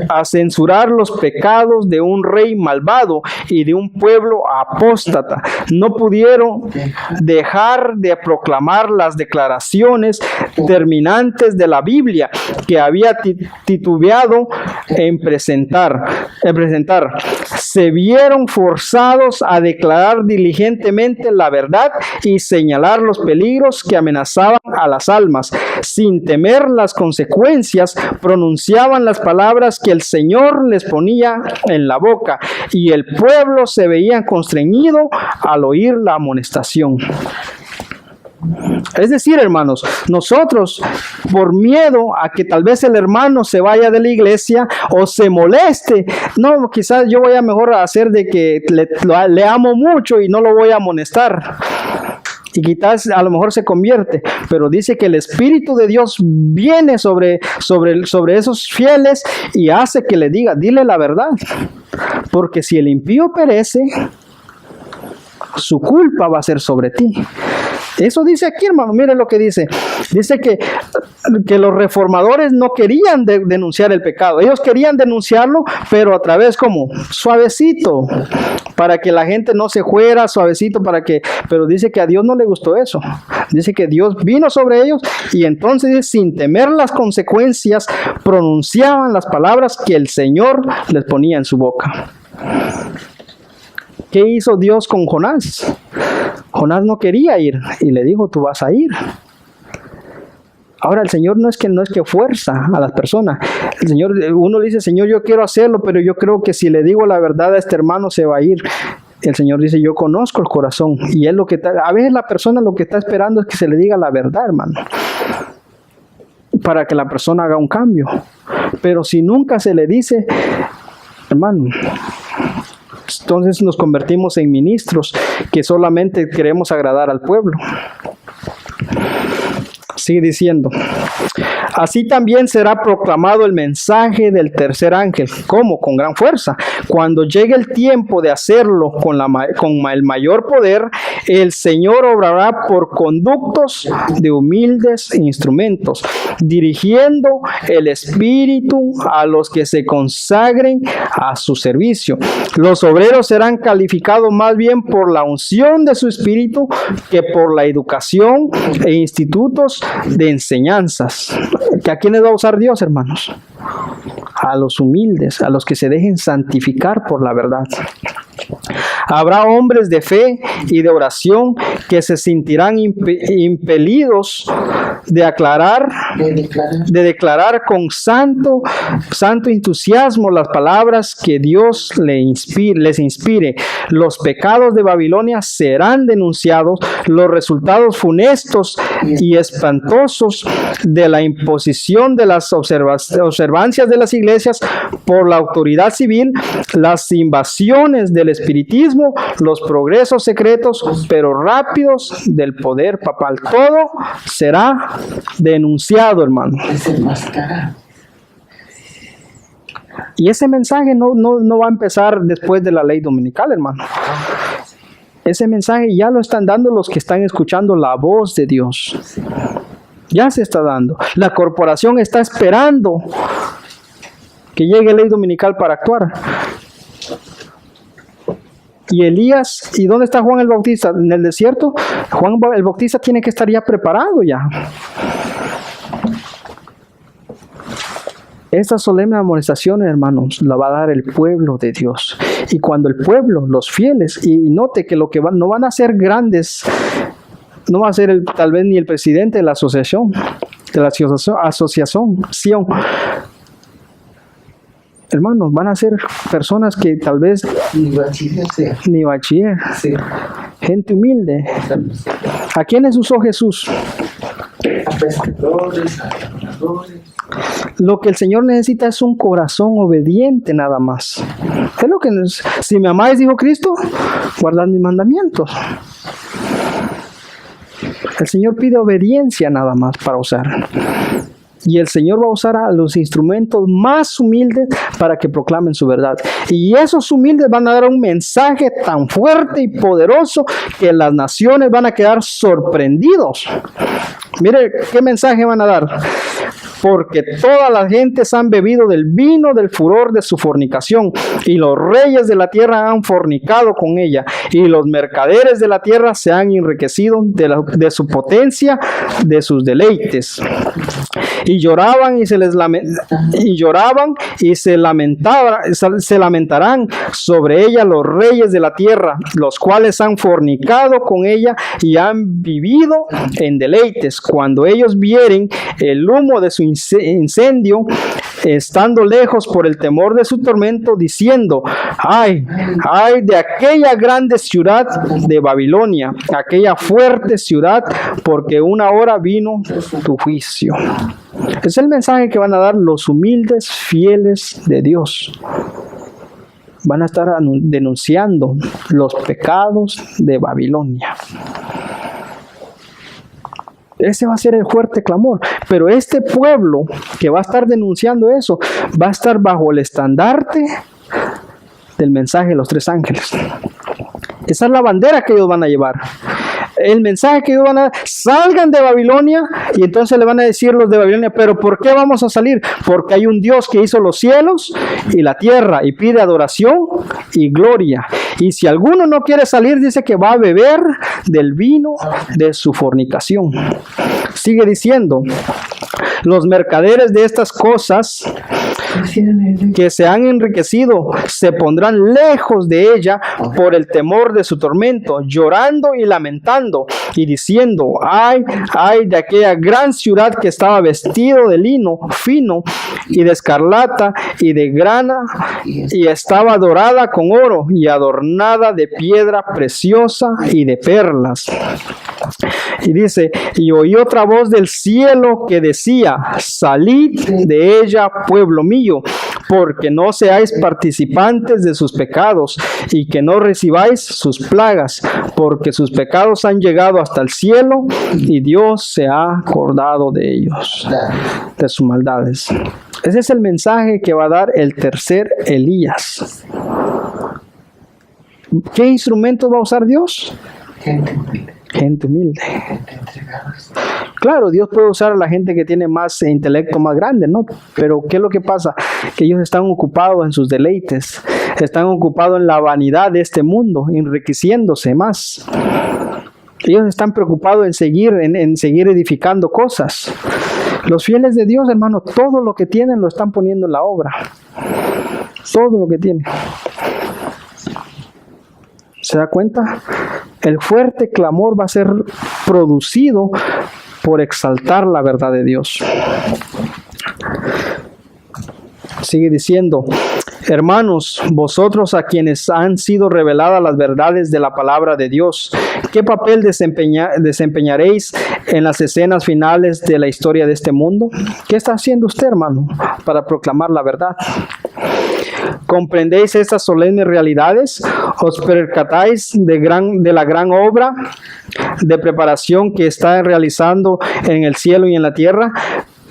a censurar los pecados de un rey malvado y de un pueblo apóstata. No pudieron dejar de proclamar las declaraciones terminantes de la Biblia que había titubeado en presentar. Se vieron forzados a declarar diligentemente la verdad y señalar los peligros que amenazaban a las almas. Sin temer las consecuencias, pronunciaban las palabras que el Señor les ponía en la boca, y el pueblo se veía constreñido al oír la amonestación. Es decir, hermanos, nosotros, por miedo a que tal vez el hermano se vaya de la iglesia o se moleste, no, quizás yo voy a mejor hacer de que le amo mucho y no lo voy a amonestar. Y quizás a lo mejor se convierte, pero dice que el Espíritu de Dios viene sobre esos fieles y hace que le diga, dile la verdad. Porque si el impío perece, su culpa va a ser sobre ti. Eso dice aquí, hermano. Miren lo que dice. Dice que los reformadores no querían denunciar el pecado. Ellos querían denunciarlo, pero a través como suavecito, para que la gente no se fuera, suavecito, pero dice que a Dios no le gustó eso. Dice que Dios vino sobre ellos y entonces, sin temer las consecuencias, pronunciaban las palabras que el Señor les ponía en su boca. ¿Qué hizo Dios con Jonás? Jonás no quería ir y le dijo, tú vas a ir. Ahora el Señor no es que fuerza a las personas. El Señor, uno le dice, Señor, yo quiero hacerlo, pero yo creo que si le digo la verdad a este hermano se va a ir. El Señor dice, yo conozco el corazón. Y es lo que a veces la persona lo que está esperando es que se le diga la verdad, hermano, para que la persona haga un cambio. Pero si nunca se le dice, hermano, entonces nos convertimos en ministros que solamente queremos agradar al pueblo. Sigue diciendo, así también será proclamado el mensaje del tercer ángel. ¿Cómo? Con gran fuerza. Cuando llegue el tiempo de hacerlo con el mayor poder, el Señor obrará por conductos de humildes instrumentos, dirigiendo el Espíritu a los que se consagren a su servicio. Los obreros serán calificados más bien por la unción de su Espíritu que por la educación e institutos de enseñanzas. ¿Que a quiénes va a usar Dios, hermanos? A los humildes, a los que se dejen santificar por la verdad. Habrá hombres de fe y de oración que se sentirán impelidos de declarar con santo entusiasmo las palabras que Dios les inspire. Los pecados de Babilonia serán denunciados, los resultados funestos y espantosos de la imposición de las observancias de las iglesias por la autoridad civil, las invasiones del espiritismo, los progresos secretos pero rápidos del poder papal. Todo será denunciado, hermano. Y ese mensaje no va a empezar después de la ley dominical, hermano. Ese mensaje ya lo están dando los que están escuchando la voz de Dios. Ya se está dando. La corporación está esperando que llegue la ley dominical para actuar. Y Elías, ¿y dónde está Juan el Bautista? En el desierto. Juan el Bautista tiene que estar ya preparado ya. Esta solemne amonestación, hermanos, la va a dar el pueblo de Dios. Y cuando el pueblo, los fieles, y note que no van a ser grandes, no va a ser tal vez ni el presidente de la asociación, hermanos, van a ser personas que tal vez ni bachiller, sí. Gente humilde. ¿A quiénes usó Jesús? A pescadores, a labradores. Lo que el Señor necesita es un corazón obediente nada más. Es lo que si me amáis, dijo Cristo, guardad mis mandamientos. El Señor pide obediencia nada más para usar. Y el Señor va a usar a los instrumentos más humildes para que proclamen su verdad. Y esos humildes van a dar un mensaje tan fuerte y poderoso que las naciones van a quedar sorprendidos. Mire qué mensaje van a dar. Porque todas las gentes han bebido del vino del furor de su fornicación, y los reyes de la tierra han fornicado con ella, y los mercaderes de la tierra se han enriquecido de su potencia, de sus deleites. Y lloraban y se lamentarán sobre ella los reyes de la tierra, los cuales han fornicado con ella y han vivido en deleites. Cuando ellos vieren el humo de su incendio, estando lejos por el temor de su tormento, diciendo: ay de aquella grande ciudad de Babilonia, aquella fuerte ciudad, porque una hora vino tu juicio. Es el mensaje que van a dar los humildes fieles de Dios. Van a estar denunciando los pecados de Babilonia. Ese va a ser el fuerte clamor. Pero este pueblo que va a estar denunciando eso, va a estar bajo el estandarte del mensaje de los tres ángeles. Esa es la bandera que ellos van a llevar. El mensaje que ellos van a dar: salgan de Babilonia. Y entonces le van a decir los de Babilonia: ¿pero por qué vamos a salir? Porque hay un Dios que hizo los cielos y la tierra y pide adoración y gloria. Y si alguno no quiere salir, dice que va a beber del vino de su fornicación. Sigue diciendo: los mercaderes de estas cosas que se han enriquecido se pondrán lejos de ella por el temor de su tormento, llorando y lamentando, y diciendo, ay de aquella gran ciudad que estaba vestido de lino fino y de escarlata y de grana, y estaba dorada con oro y adornada de piedra preciosa y de perlas. Y dice, y oí otra voz del cielo que decía, salid de ella, pueblo mío, porque no seáis participantes de sus pecados y que no recibáis sus plagas, porque sus pecados han llegado hasta el cielo y Dios se ha acordado de ellos, de sus maldades. Ese es el mensaje que va a dar el tercer Elías. ¿Qué instrumentos va a usar Dios? Gente humilde. Claro, Dios puede usar a la gente que tiene más intelecto más grande, ¿no? Pero ¿qué es lo que pasa? Que ellos están ocupados en sus deleites, están ocupados en la vanidad de este mundo, enriqueciéndose más. Ellos están preocupados en seguir edificando cosas. Los fieles de Dios, hermano, todo lo que tienen lo están poniendo en la obra. Todo lo que tienen. ¿Se da cuenta? El fuerte clamor va a ser producido por exaltar la verdad de Dios. Sigue diciendo, hermanos, vosotros a quienes han sido reveladas las verdades de la palabra de Dios, ¿qué papel desempeñaréis en las escenas finales de la historia de este mundo? ¿Qué está haciendo usted, hermano, para proclamar la verdad? ¿Comprendéis estas solemnes realidades? ¿Os percatáis de la gran obra de preparación que está realizando en el cielo y en la tierra?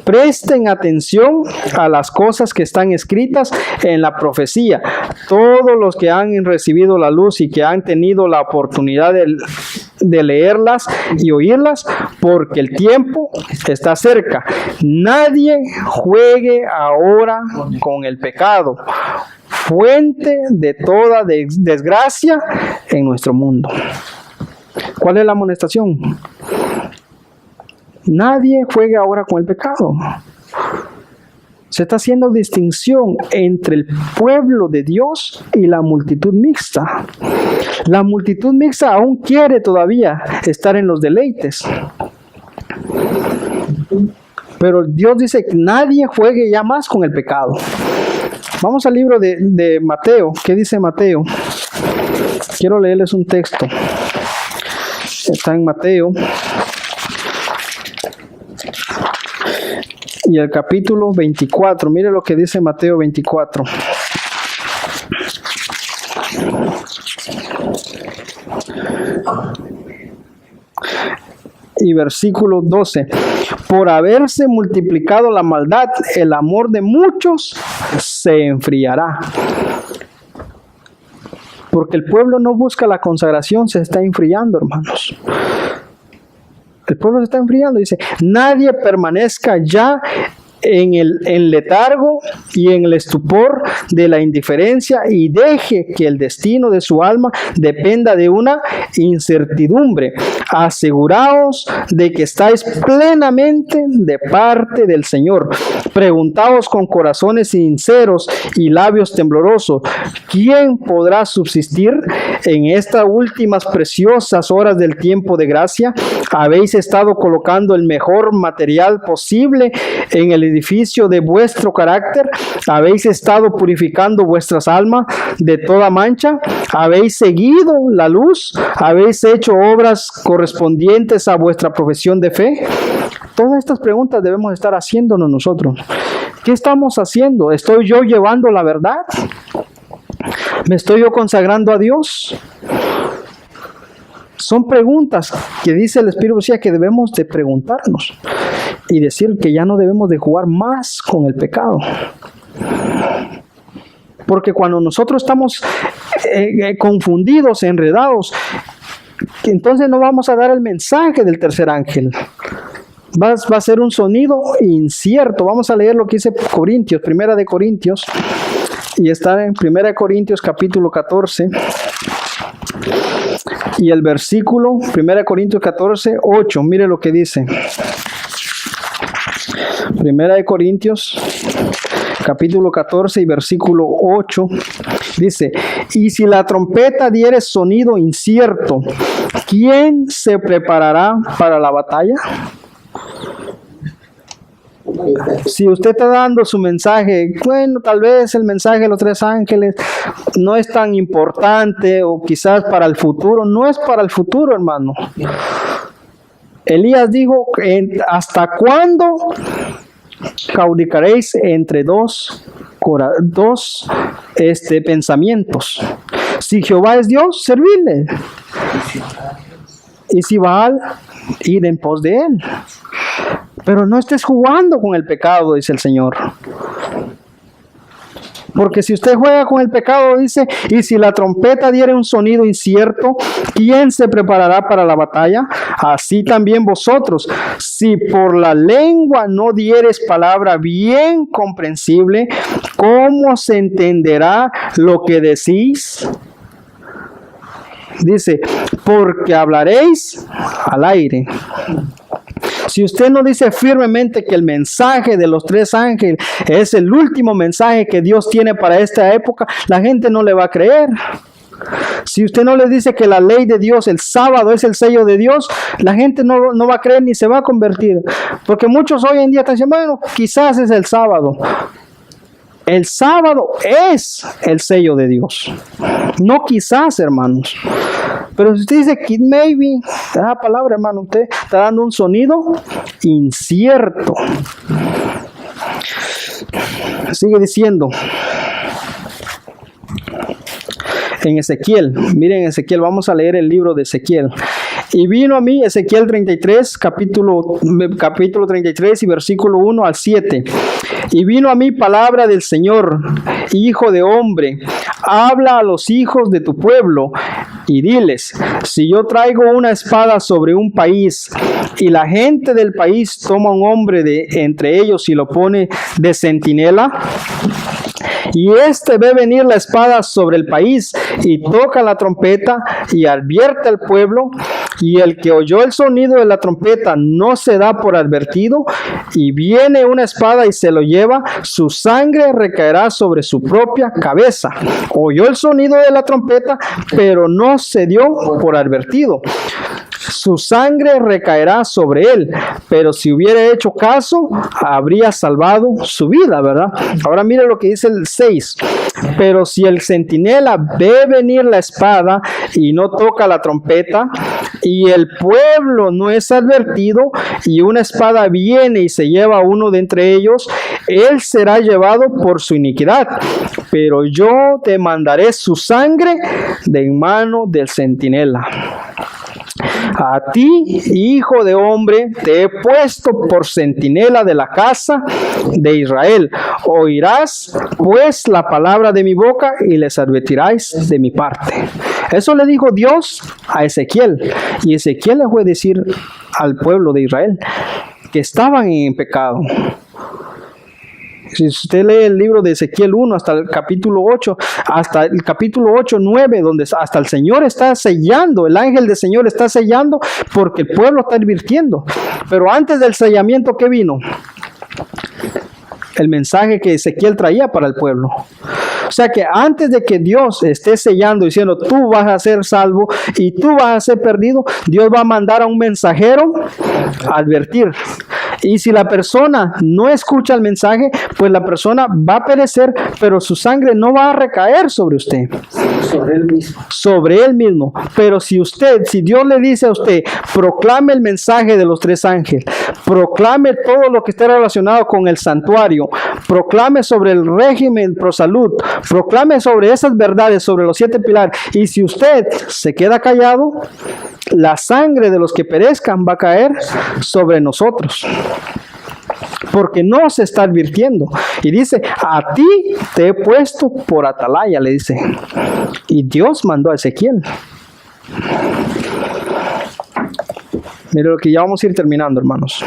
Presten atención a las cosas que están escritas en la profecía. Todos los que han recibido la luz y que han tenido la oportunidad de leerlas y oírlas, porque el tiempo está cerca. Nadie juegue ahora con el pecado, fuente de toda desgracia en nuestro mundo. ¿Cuál es la amonestación? Nadie juegue ahora con el pecado. Se está haciendo distinción entre el pueblo de Dios y la multitud mixta. La multitud mixta aún quiere todavía estar en los deleites. Pero Dios dice que nadie juegue ya más con el pecado. Vamos al libro de Mateo. ¿Qué dice Mateo? Quiero leerles un texto. Está en Mateo. Y el capítulo 24, mire lo que dice Mateo 24. Y versículo 12. Por haberse multiplicado la maldad, el amor de muchos se enfriará. Porque el pueblo no busca la consagración, se está enfriando, hermanos. El pueblo se está enfriando, dice, nadie permanezca ya en el letargo y en el estupor de la indiferencia y deje que el destino de su alma dependa de una incertidumbre. Aseguraos de que estáis plenamente de parte del Señor. Preguntaos con corazones sinceros y labios temblorosos, ¿quién podrá subsistir en estas últimas preciosas horas del tiempo de gracia? Habéis estado colocando el mejor material posible en el edificio de vuestro carácter. Habéis estado purificando vuestras almas de toda mancha. Habéis seguido la luz. Habéis hecho obras correspondientes a vuestra profesión de fe. Todas estas preguntas debemos estar haciéndonos nosotros. ¿Qué estamos haciendo? ¿Estoy yo llevando la verdad? ¿Me estoy yo consagrando a Dios? Son preguntas que dice el Espíritu Santo que debemos de preguntarnos y decir que ya no debemos de jugar más con el pecado. Porque cuando nosotros estamos confundidos, enredados, entonces no vamos a dar el mensaje del tercer ángel. Va a ser un sonido incierto. Vamos a leer lo que dice Corintios, Primera de Corintios, y está en Primera de Corintios capítulo 14. Y el versículo, 1 Corintios 14, 8, mire lo que dice. 1 Corintios capítulo 14 y versículo 8, dice, y si la trompeta diere sonido incierto, ¿quién se preparará para la batalla? Si usted está dando su mensaje, bueno, tal vez el mensaje de los 3 ángeles no es tan importante, o quizás para el futuro. No es para el futuro, hermano. Elías dijo, ¿hasta cuándo caudicaréis entre dos pensamientos? Si Jehová es Dios, servidle. Y si Baal, id en pos de él. Pero no estés jugando con el pecado, dice el Señor. Porque si usted juega con el pecado, dice, y si la trompeta diere un sonido incierto, ¿quién se preparará para la batalla? Así también vosotros, si por la lengua no dieres palabra bien comprensible, ¿cómo se entenderá lo que decís? Dice, porque hablaréis al aire. Si usted no dice firmemente que el mensaje de los 3 ángeles es el último mensaje que Dios tiene para esta época, la gente no le va a creer. Si usted no le dice que la ley de Dios, el sábado es el sello de Dios, la gente no va a creer ni se va a convertir. Porque muchos hoy en día están diciendo, bueno, quizás es el sábado. El sábado es el sello de Dios. No quizás, hermanos. Pero si usted dice que maybe, esa palabra, hermano, usted está dando un sonido incierto. Sigue diciendo. En Ezequiel, miren Ezequiel, vamos a leer el libro de Ezequiel. Y vino a mí, Ezequiel 33, capítulo 33 y versículo 1 al 7. Y vino a mí palabra del Señor, hijo de hombre, habla a los hijos de tu pueblo y diles, si yo traigo una espada sobre un país y la gente del país toma un hombre de entre ellos y lo pone de centinela, y ve venir la espada sobre el país y toca la trompeta y advierte al pueblo, y el que oyó el sonido de la trompeta no se da por advertido, y viene una espada y se lo lleva, su sangre recaerá sobre su propia cabeza. Oyó el sonido de la trompeta, pero no se dio por advertido. Su sangre recaerá sobre él, pero si hubiera hecho caso, habría salvado su vida, ¿verdad? Ahora mire lo que dice el 6. Pero si el centinela ve venir la espada y no toca la trompeta, y el pueblo no es advertido, y una espada viene y se lleva a uno de entre ellos, él será llevado por su iniquidad. Pero yo te mandaré su sangre de en mano del centinela. A ti, hijo de hombre, te he puesto por centinela de la casa de Israel. Oirás pues la palabra de mi boca y les advertiráis de mi parte. Eso le dijo Dios a Ezequiel. Y Ezequiel le fue a decir al pueblo de Israel que estaban en pecado. Si usted lee el libro de Ezequiel 1 hasta el capítulo 8, hasta el capítulo 8, 9, donde hasta el Señor está sellando, el ángel del Señor está sellando porque el pueblo está advirtiendo. Pero antes del sellamiento, ¿qué vino? El mensaje que Ezequiel traía para el pueblo. O sea que antes de que Dios esté sellando diciendo tú vas a ser salvo y tú vas a ser perdido, Dios va a mandar a un mensajero a advertir. Y si la persona no escucha el mensaje, pues la persona va a perecer, pero su sangre no va a recaer sobre usted. Sobre él mismo. Sobre él mismo. Pero si Dios le dice a usted, proclame el mensaje de los 3 ángeles, proclame todo lo que esté relacionado con el santuario, proclame sobre el régimen pro salud, proclame sobre esas verdades, sobre los 7 pilares, y si usted se queda callado, la sangre de los que perezcan va a caer sobre nosotros. Porque no se está advirtiendo. Y dice, a ti te he puesto por atalaya, le dice. Y Dios mandó a Ezequiel. Mire lo que ya vamos a ir terminando, hermanos.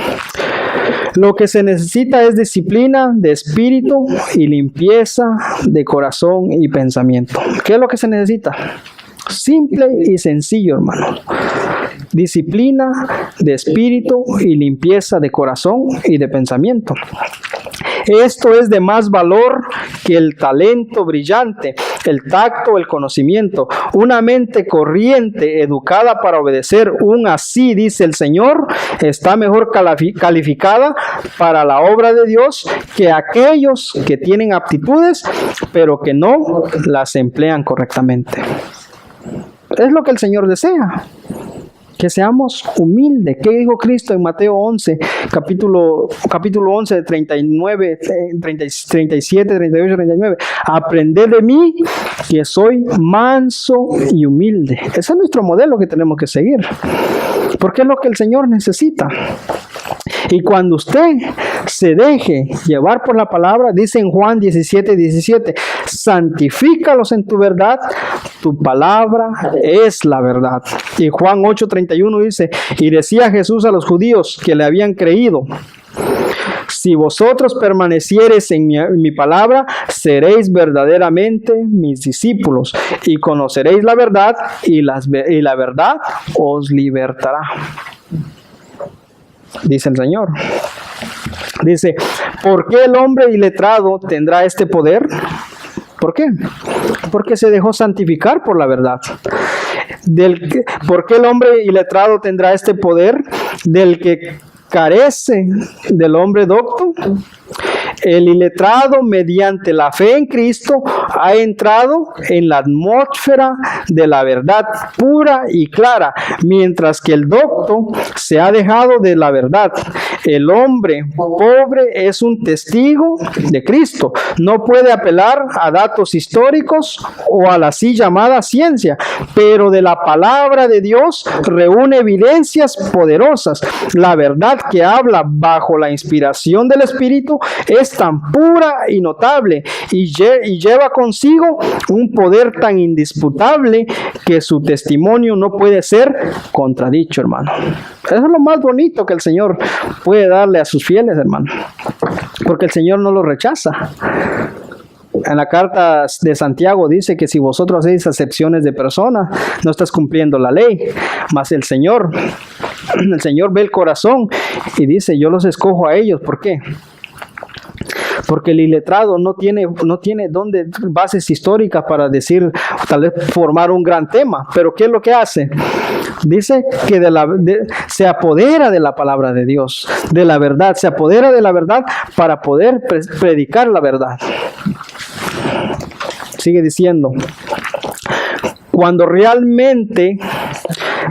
Lo que se necesita es disciplina de espíritu y limpieza de corazón y pensamiento. ¿Qué es lo que se necesita? Simple y sencillo, hermano. Disciplina de espíritu y limpieza de corazón y de pensamiento. Esto es de más valor que el talento brillante, el tacto, el conocimiento. Una mente corriente, educada para obedecer un así dice el Señor, está mejor calificada para la obra de Dios que aquellos que tienen aptitudes, pero que no las emplean correctamente. Es lo que el Señor desea, que seamos humildes. ¿Qué dijo Cristo en Mateo 11, capítulo 11, 39, 37, 38, 39? Aprended de mí, que soy manso y humilde. Ese es nuestro modelo que tenemos que seguir, porque es lo que el Señor necesita. Y cuando usted se deje llevar por la palabra, dice en Juan 17:17, santifícalos en tu verdad, tu palabra es la verdad. Y Juan 8:31 dice, y decía Jesús a los judíos que le habían creído, si vosotros permaneciereis en mi palabra, seréis verdaderamente mis discípulos y conoceréis la verdad y la verdad os libertará. Dice el Señor. Dice, ¿por qué el hombre iletrado tendrá este poder? ¿Por qué? Porque se dejó santificar por la verdad. ¿Por qué el hombre iletrado tendrá este poder del que carece del hombre docto? El iletrado, mediante la fe en Cristo, ha entrado en la atmósfera de la verdad pura y clara, mientras que el docto se ha dejado de la verdad. El hombre pobre es un testigo de Cristo. No puede apelar a datos históricos o a la así llamada ciencia, pero de la palabra de Dios reúne evidencias poderosas. La verdad que habla bajo la inspiración del Espíritu es tan pura y notable y lleva consigo un poder tan indisputable que su testimonio no puede ser contradicho, hermano. Eso es lo más bonito que el Señor puede darle a sus fieles, hermano, porque el Señor no lo rechaza. En la carta de Santiago dice que si vosotros hacéis acepciones de personas, no estás cumpliendo la ley. Mas el Señor ve el corazón y dice, yo los escojo a ellos. ¿Por qué? Porque el iletrado no tiene bases históricas para decir, tal vez formar un gran tema. Pero ¿qué es lo que hace? Dice que se apodera de la palabra de Dios, de la verdad, se apodera de la verdad para poder predicar la verdad. Sigue diciendo, cuando realmente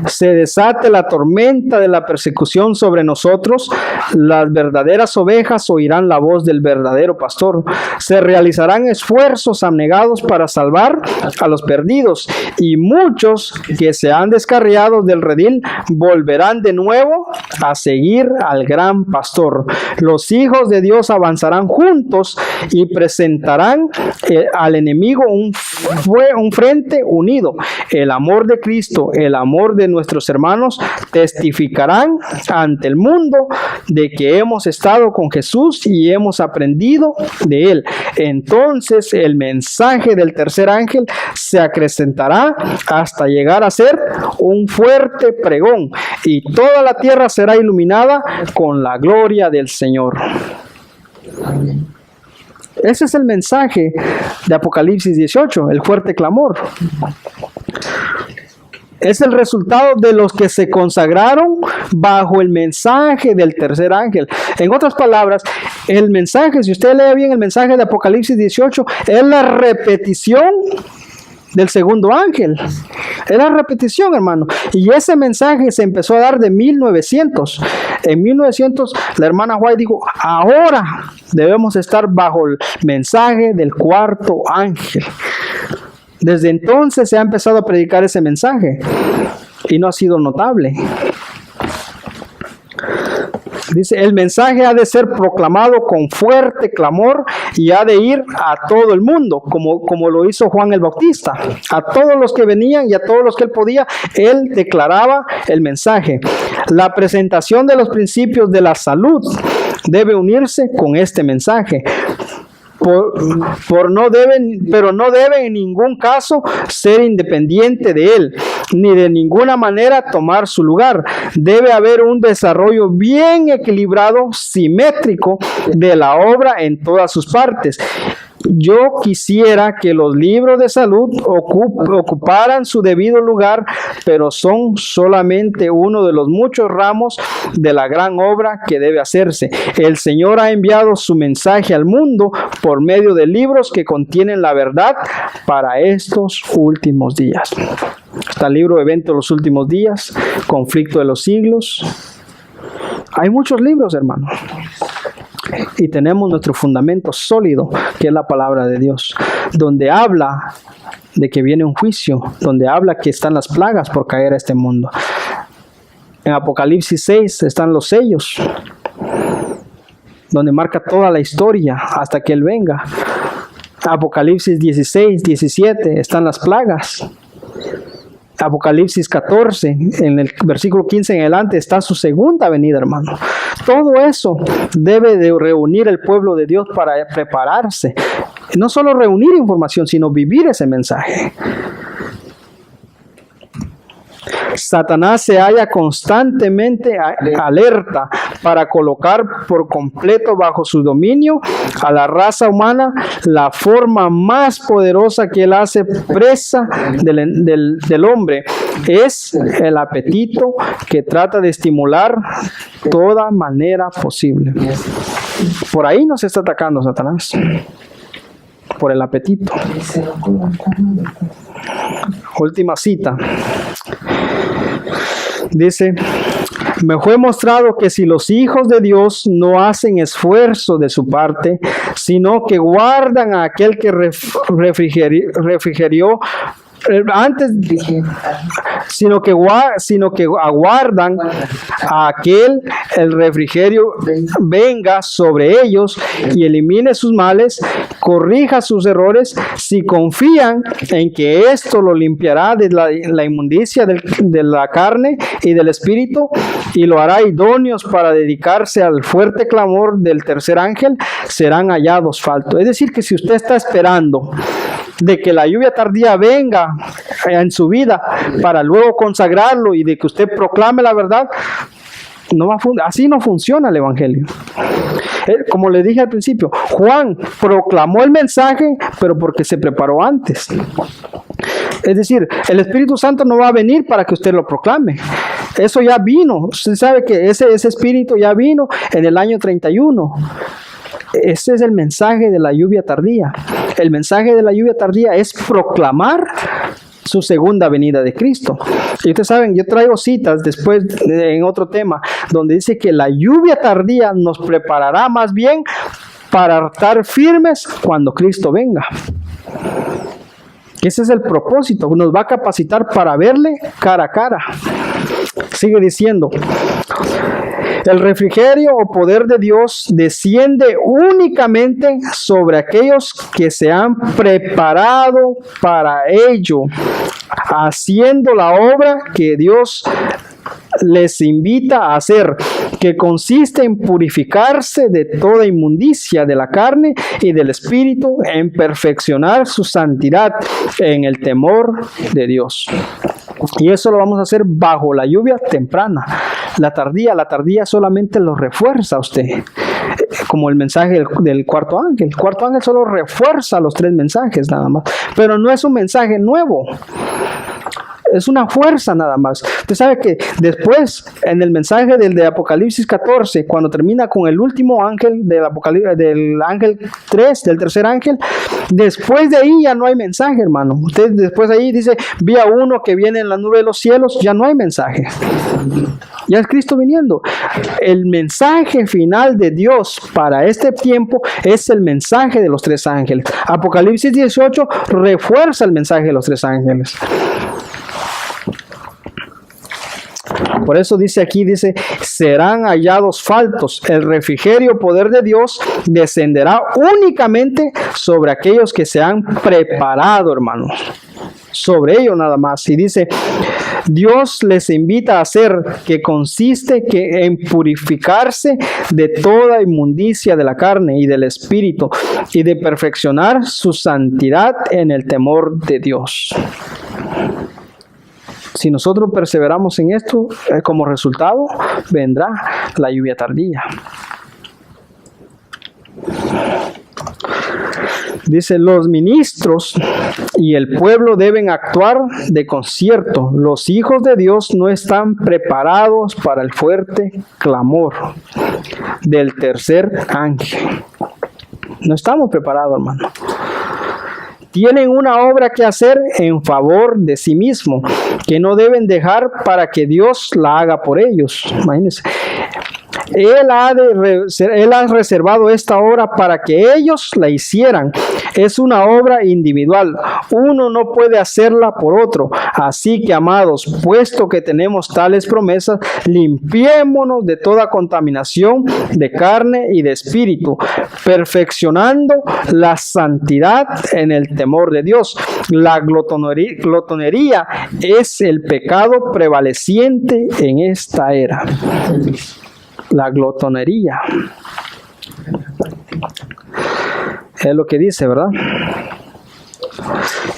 se desate la tormenta de la persecución sobre nosotros, las verdaderas ovejas oirán la voz del verdadero pastor. Se realizarán esfuerzos abnegados para salvar a los perdidos, y muchos que se han descarriado del redil volverán de nuevo a seguir al gran pastor. Los hijos de Dios avanzarán juntos y presentarán al enemigo un frente unido. El amor de Cristo, el amor de nuestros hermanos testificarán ante el mundo de que hemos estado con Jesús y hemos aprendido de Él. Entonces el mensaje del tercer ángel se acrecentará hasta llegar a ser un fuerte pregón, y toda la tierra será iluminada con la gloria del Señor. Ese es el mensaje de Apocalipsis 18, el fuerte clamor. Es el resultado de los que se consagraron bajo el mensaje del tercer ángel. En otras palabras, el mensaje, si usted lee bien el mensaje de Apocalipsis 18, es la repetición del segundo ángel. Es la repetición, hermano. Y ese mensaje se empezó a dar de 1900. En 1900, la hermana White dijo, ahora debemos estar bajo el mensaje del cuarto ángel. Desde entonces se ha empezado a predicar ese mensaje y no ha sido notable. Dice, el mensaje ha de ser proclamado con fuerte clamor y ha de ir a todo el mundo, como lo hizo Juan el Bautista. A todos los que venían y a todos los que él podía, él declaraba el mensaje. La presentación de los principios de la salud debe unirse con este mensaje. Pero no debe en ningún caso ser independiente de él. ni de ninguna manera tomar su lugar. Debe haber un desarrollo bien equilibrado, simétrico de la obra en todas sus partes. Yo quisiera que los libros de salud ocuparan su debido lugar, pero son solamente uno de los muchos ramos de la gran obra que debe hacerse. El Señor ha enviado su mensaje al mundo por medio de libros que contienen la verdad para estos últimos días. Está el libro Evento de los Últimos Días, Conflicto de los Siglos. Hay muchos libros, hermanos. Y tenemos nuestro fundamento sólido, que es la palabra de Dios, donde habla de que viene un juicio, donde habla que están las plagas por caer a este mundo. En Apocalipsis 6 están los sellos, donde marca toda la historia hasta que Él venga. Apocalipsis 16, 17 están las plagas. Apocalipsis 14, en el versículo 15 en adelante, está su segunda venida, hermano. Todo eso debe de reunir el pueblo de Dios para prepararse. No solo reunir información, sino vivir ese mensaje. Satanás se halla constantemente alerta para colocar por completo bajo su dominio a la raza humana. La forma más poderosa que él hace presa del hombre es el apetito, que trata de estimular toda manera posible. Por ahí nos está atacando Satanás, por el apetito. Última cita. Dice: me fue mostrado que si los hijos de Dios no hacen esfuerzo de su parte, sino que guardan a aquel que refrigerió antes, sino que aguardan a aquel el refrigerio venga sobre ellos y elimine sus males, corrija sus errores, si confían en que esto lo limpiará de la inmundicia de la carne y del espíritu, y lo hará idóneos para dedicarse al fuerte clamor del tercer ángel, serán hallados faltos. Es decir, que si usted está esperando de que la lluvia tardía venga en su vida para luego consagrarlo y de que usted proclame la verdad, así no funciona el evangelio. Como le dije al principio, Juan proclamó el mensaje, pero porque se preparó antes. Es decir, el Espíritu Santo no va a venir para que usted lo proclame. Eso ya vino. Usted sabe que ese Espíritu ya vino en el año 31. Ese es el mensaje de la lluvia tardía. El mensaje de la lluvia tardía es proclamar su segunda venida de Cristo. Y ustedes saben, yo traigo citas después en otro tema, donde dice que la lluvia tardía nos preparará más bien para estar firmes cuando Cristo venga. Ese es el propósito, nos va a capacitar para verle cara a cara. Sigue diciendo: el refrigerio o poder de Dios desciende únicamente sobre aquellos que se han preparado para ello, haciendo la obra que Dios les invita a hacer, que consiste en purificarse de toda inmundicia de la carne y del espíritu, en perfeccionar su santidad en el temor de Dios. Y eso lo vamos a hacer bajo la lluvia temprana. La tardía solamente lo refuerza a usted, como el mensaje del cuarto ángel. El cuarto ángel solo refuerza los 3 mensajes nada más, pero no es un mensaje nuevo. Es una fuerza nada más. Usted sabe que después, en el mensaje de Apocalipsis 14, cuando termina con el último ángel del ángel 3, del tercer ángel, después de ahí ya no hay mensaje, hermano. Usted después de ahí dice: vi a uno que viene en la nube de los cielos. Ya no hay mensaje. Ya es Cristo viniendo. El mensaje final de Dios para este tiempo es el mensaje de los 3 ángeles. Apocalipsis 18 refuerza el mensaje de los 3 ángeles. Por eso dice aquí, serán hallados faltos. El refrigerio poder de Dios descenderá únicamente sobre aquellos que se han preparado, hermanos. Sobre ello nada más. Y dice: Dios les invita a hacer, que consiste en purificarse de toda inmundicia de la carne y del espíritu, y de perfeccionar su santidad en el temor de Dios. Si nosotros perseveramos en esto, como resultado vendrá la lluvia tardía. Dice, los ministros y el pueblo deben actuar de concierto. Los hijos de Dios no están preparados para el fuerte clamor del tercer ángel. No estamos preparados, hermano. Tienen una obra que hacer en favor de sí mismo, que no deben dejar para que Dios la haga por ellos. Imagínense. Él ha reservado esta obra para que ellos la hicieran. Es una obra individual. Uno no puede hacerla por otro. Así que, amados, puesto que tenemos tales promesas, limpiémonos de toda contaminación de carne y de espíritu, perfeccionando la santidad en el temor de Dios. La glotonería es el pecado prevaleciente en esta era. La glotonería es lo que dice, ¿verdad?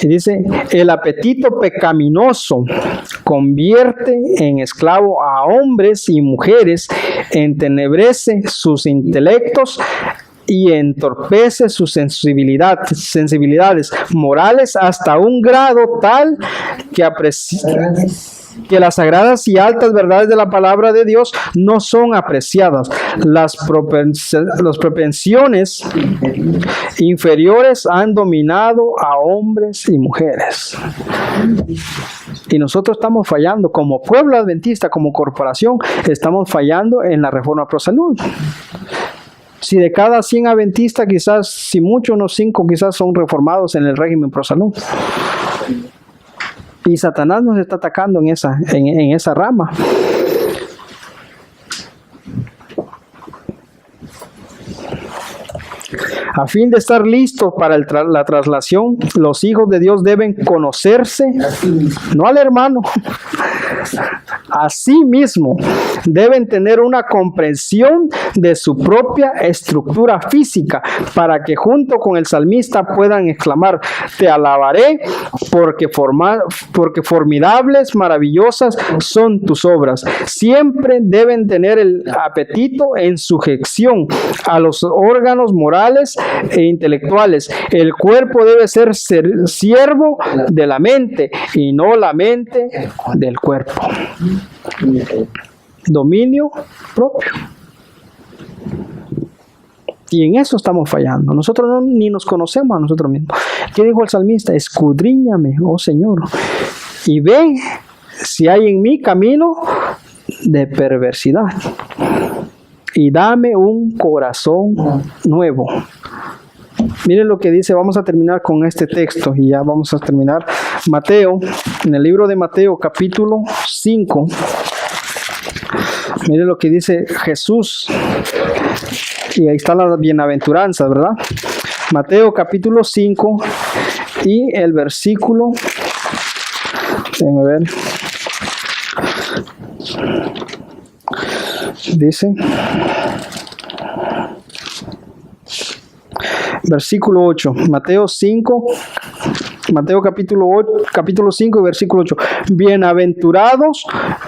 Y dice, el apetito pecaminoso convierte en esclavo a hombres y mujeres, entenebrece sus intelectos y entorpece sus sensibilidades morales hasta un grado tal que las sagradas y altas verdades de la palabra de Dios no son apreciadas. Las propensiones inferiores han dominado a hombres y mujeres. Y nosotros estamos fallando como pueblo adventista, como corporación, estamos fallando en la reforma pro salud. Si de cada 100 adventistas, quizás, si mucho, unos 5 quizás son reformados en el régimen pro salud. Y Satanás nos está atacando en esa rama. A fin de estar listos para la traslación, los hijos de Dios deben conocerse, no al hermano, a sí mismo. Deben tener una comprensión de su propia estructura física, para que junto con el salmista puedan exclamar: te alabaré porque formidables, maravillosas son tus obras. Siempre deben tener el apetito en sujeción a los órganos morales e intelectuales. El cuerpo debe ser siervo de la mente y no la mente del cuerpo. Dominio propio. Y en eso estamos fallando. Nosotros ni nos conocemos a nosotros mismos. ¿Qué dijo el salmista? Escudriñame, oh Señor, y ve si hay en mí camino de perversidad, y dame un corazón nuevo. Miren lo que dice. Vamos a terminar con este texto y ya vamos a terminar. Mateo, en el libro de Mateo, capítulo 5. Miren lo que dice Jesús. Y ahí están las bienaventuranzas, ¿verdad? Mateo, capítulo 5 y el versículo. Déjenme ver. Dice, versículo 8, Mateo capítulo 5 y versículo 8. Bienaventurados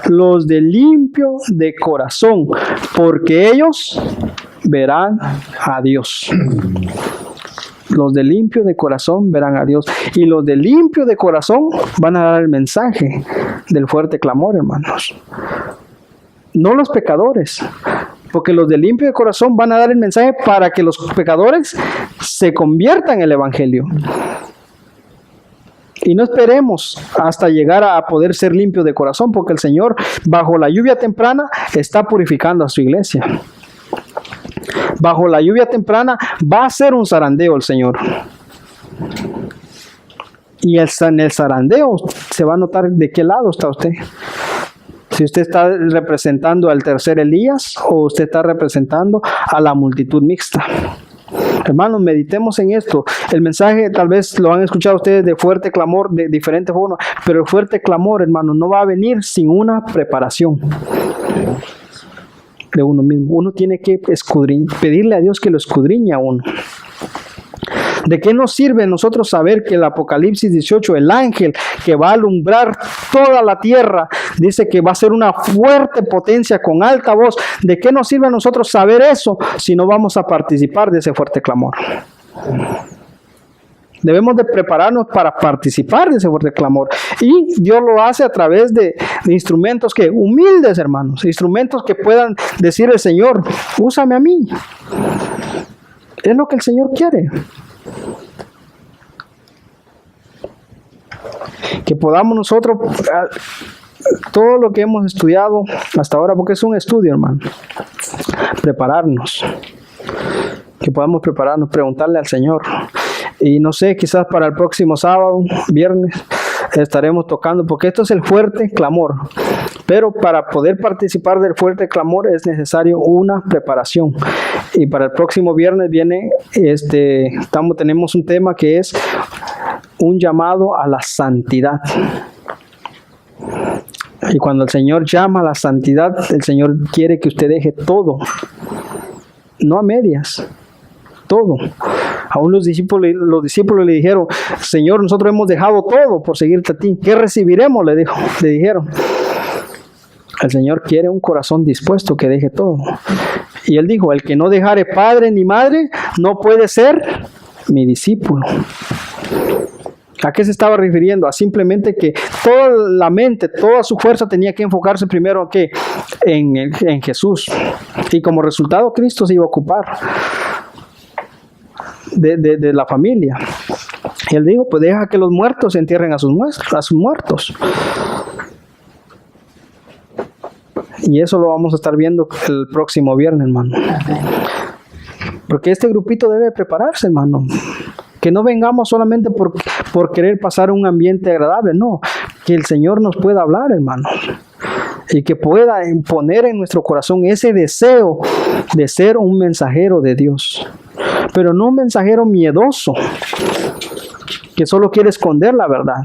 los de limpio de corazón, porque ellos verán a Dios. Los de limpio de corazón verán a Dios. Y los de limpio de corazón van a dar el mensaje del fuerte clamor, hermanos. No los pecadores, porque los de limpio de corazón van a dar el mensaje para que los pecadores se conviertan en el evangelio. Y no esperemos hasta llegar a poder ser limpio de corazón, porque el Señor, bajo la lluvia temprana, está purificando a su iglesia. Bajo la lluvia temprana va a ser un zarandeo el Señor. Y en el zarandeo se va a notar de qué lado está usted. Si usted está representando al tercer Elías o usted está representando a la multitud mixta. Hermanos, meditemos en esto. El mensaje tal vez lo han escuchado ustedes de fuerte clamor de diferentes formas, pero el fuerte clamor, hermanos, no va a venir sin una preparación de uno mismo. Uno tiene que pedirle a Dios que lo escudriñe a uno. ¿De qué nos sirve nosotros saber que el Apocalipsis 18, el ángel que va a alumbrar toda la tierra, dice que va a ser una fuerte potencia con alta voz? ¿De qué nos sirve a nosotros saber eso si no vamos a participar de ese fuerte clamor? Debemos de prepararnos para participar de ese fuerte clamor. Y Dios lo hace a través de instrumentos que humildes, hermanos. Instrumentos que puedan decir el Señor, úsame a mí. Es lo que el Señor quiere. Que podamos nosotros, todo lo que hemos estudiado hasta ahora, porque es un estudio, hermano, prepararnos. Que podamos prepararnos, preguntarle al Señor. Y no sé, quizás para el próximo sábado, viernes, estaremos tocando, porque esto es el fuerte clamor. Pero para poder participar del fuerte clamor es necesario una preparación. Y para el próximo viernes viene, tenemos un tema que es un llamado a la santidad. Y cuando el Señor llama a la santidad, el Señor quiere que usted deje todo, no a medias, todo. Aún los discípulos le dijeron, Señor, nosotros hemos dejado todo por seguirte a ti. ¿Qué recibiremos? Le dijeron. El Señor quiere un corazón dispuesto que deje todo. Y Él dijo, el que no dejare padre ni madre no puede ser mi discípulo. ¿A qué se estaba refiriendo? A simplemente que toda la mente, toda su fuerza tenía que enfocarse primero en Jesús. Y como resultado Cristo se iba a ocupar de la familia. Y Él dijo, pues deja que los muertos entierren a sus muertos. Y eso lo vamos a estar viendo el próximo viernes, hermano. Porque este grupito debe prepararse, hermano. Que no vengamos solamente por querer pasar un ambiente agradable, no. Que el Señor nos pueda hablar, hermano. Y que pueda poner en nuestro corazón ese deseo de ser un mensajero de Dios. Pero no un mensajero miedoso, que solo quiere esconder la verdad.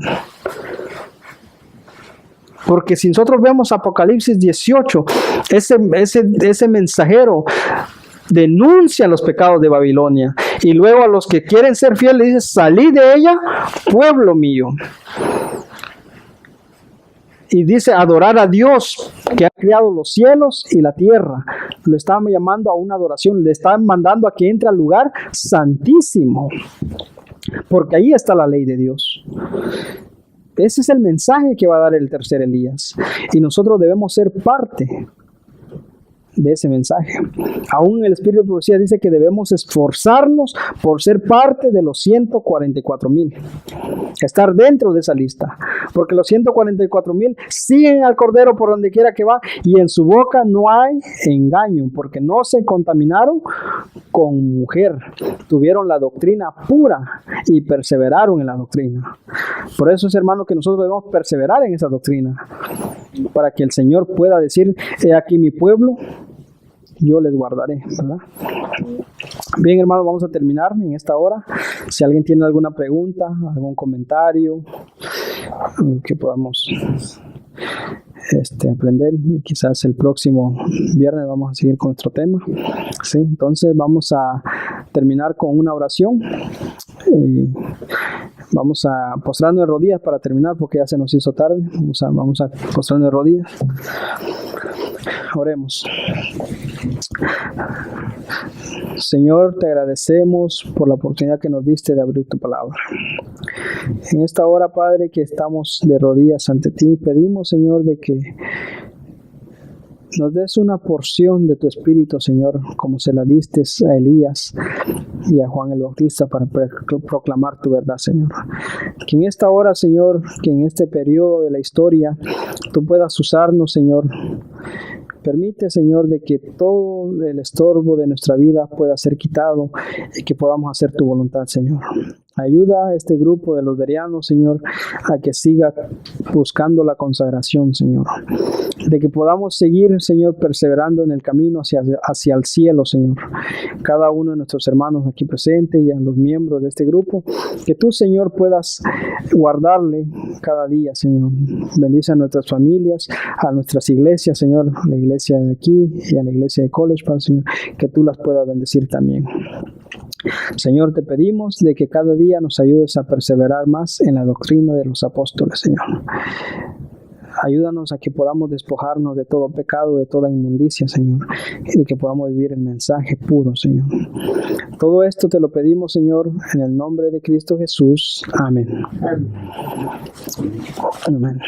Porque si nosotros vemos Apocalipsis 18, ese mensajero denuncia los pecados de Babilonia. Y luego a los que quieren ser fieles dice, salid de ella, pueblo mío. Y dice, adorar a Dios que ha creado los cielos y la tierra. Lo estaban llamando a una adoración. Le estaban mandando a que entre al lugar santísimo. Porque ahí está la ley de Dios. Ese es el mensaje que va a dar el tercer Elías. Y nosotros debemos ser parte de ese mensaje. Aún el Espíritu de Profecía dice que debemos esforzarnos por ser parte de los 144,000. Estar dentro de esa lista. Porque los 144,000 siguen al Cordero por donde quiera que va y en su boca no hay engaño porque no se contaminaron con mujer. Tuvieron la doctrina pura y perseveraron en la doctrina. Por eso es, hermano, que nosotros debemos perseverar en esa doctrina. Para que el Señor pueda decir, he aquí mi pueblo, yo les guardaré, ¿verdad? Bien, hermanos, vamos a terminar en esta hora. Si alguien tiene alguna pregunta, algún comentario, que podamos aprender, y quizás el próximo viernes vamos a seguir con nuestro tema. ¿Sí? Entonces vamos a terminar con una oración y vamos a postrarnos de rodillas para terminar porque ya se nos hizo tarde. Vamos a postrarnos de rodillas. Oremos. Señor, te agradecemos por la oportunidad que nos diste de abrir tu palabra. En esta hora, Padre, que estamos de rodillas ante ti, pedimos, Señor, de que nos des una porción de tu Espíritu, Señor, como se la diste a Elías y a Juan el Bautista para proclamar tu verdad, Señor. Que en esta hora, Señor, que en este periodo de la historia, tú puedas usarnos, Señor. Permite, Señor, de que todo el estorbo de nuestra vida pueda ser quitado y que podamos hacer tu voluntad, Señor. Ayuda a este grupo de los bereanos, Señor, a que siga buscando la consagración, Señor. De que podamos seguir, Señor, perseverando en el camino hacia el cielo, Señor. Cada uno de nuestros hermanos aquí presentes y a los miembros de este grupo, que tú, Señor, puedas guardarle cada día, Señor. Bendice a nuestras familias, a nuestras iglesias, Señor, la iglesia de aquí y a la iglesia de College Park, Señor, que tú las puedas bendecir también. Señor, te pedimos de que cada día nos ayudes a perseverar más en la doctrina de los apóstoles, Señor. Ayúdanos a que podamos despojarnos de todo pecado, de toda inmundicia, Señor, y de que podamos vivir el mensaje puro, Señor. Todo esto te lo pedimos, Señor, en el nombre de Cristo Jesús. Amén. Amén.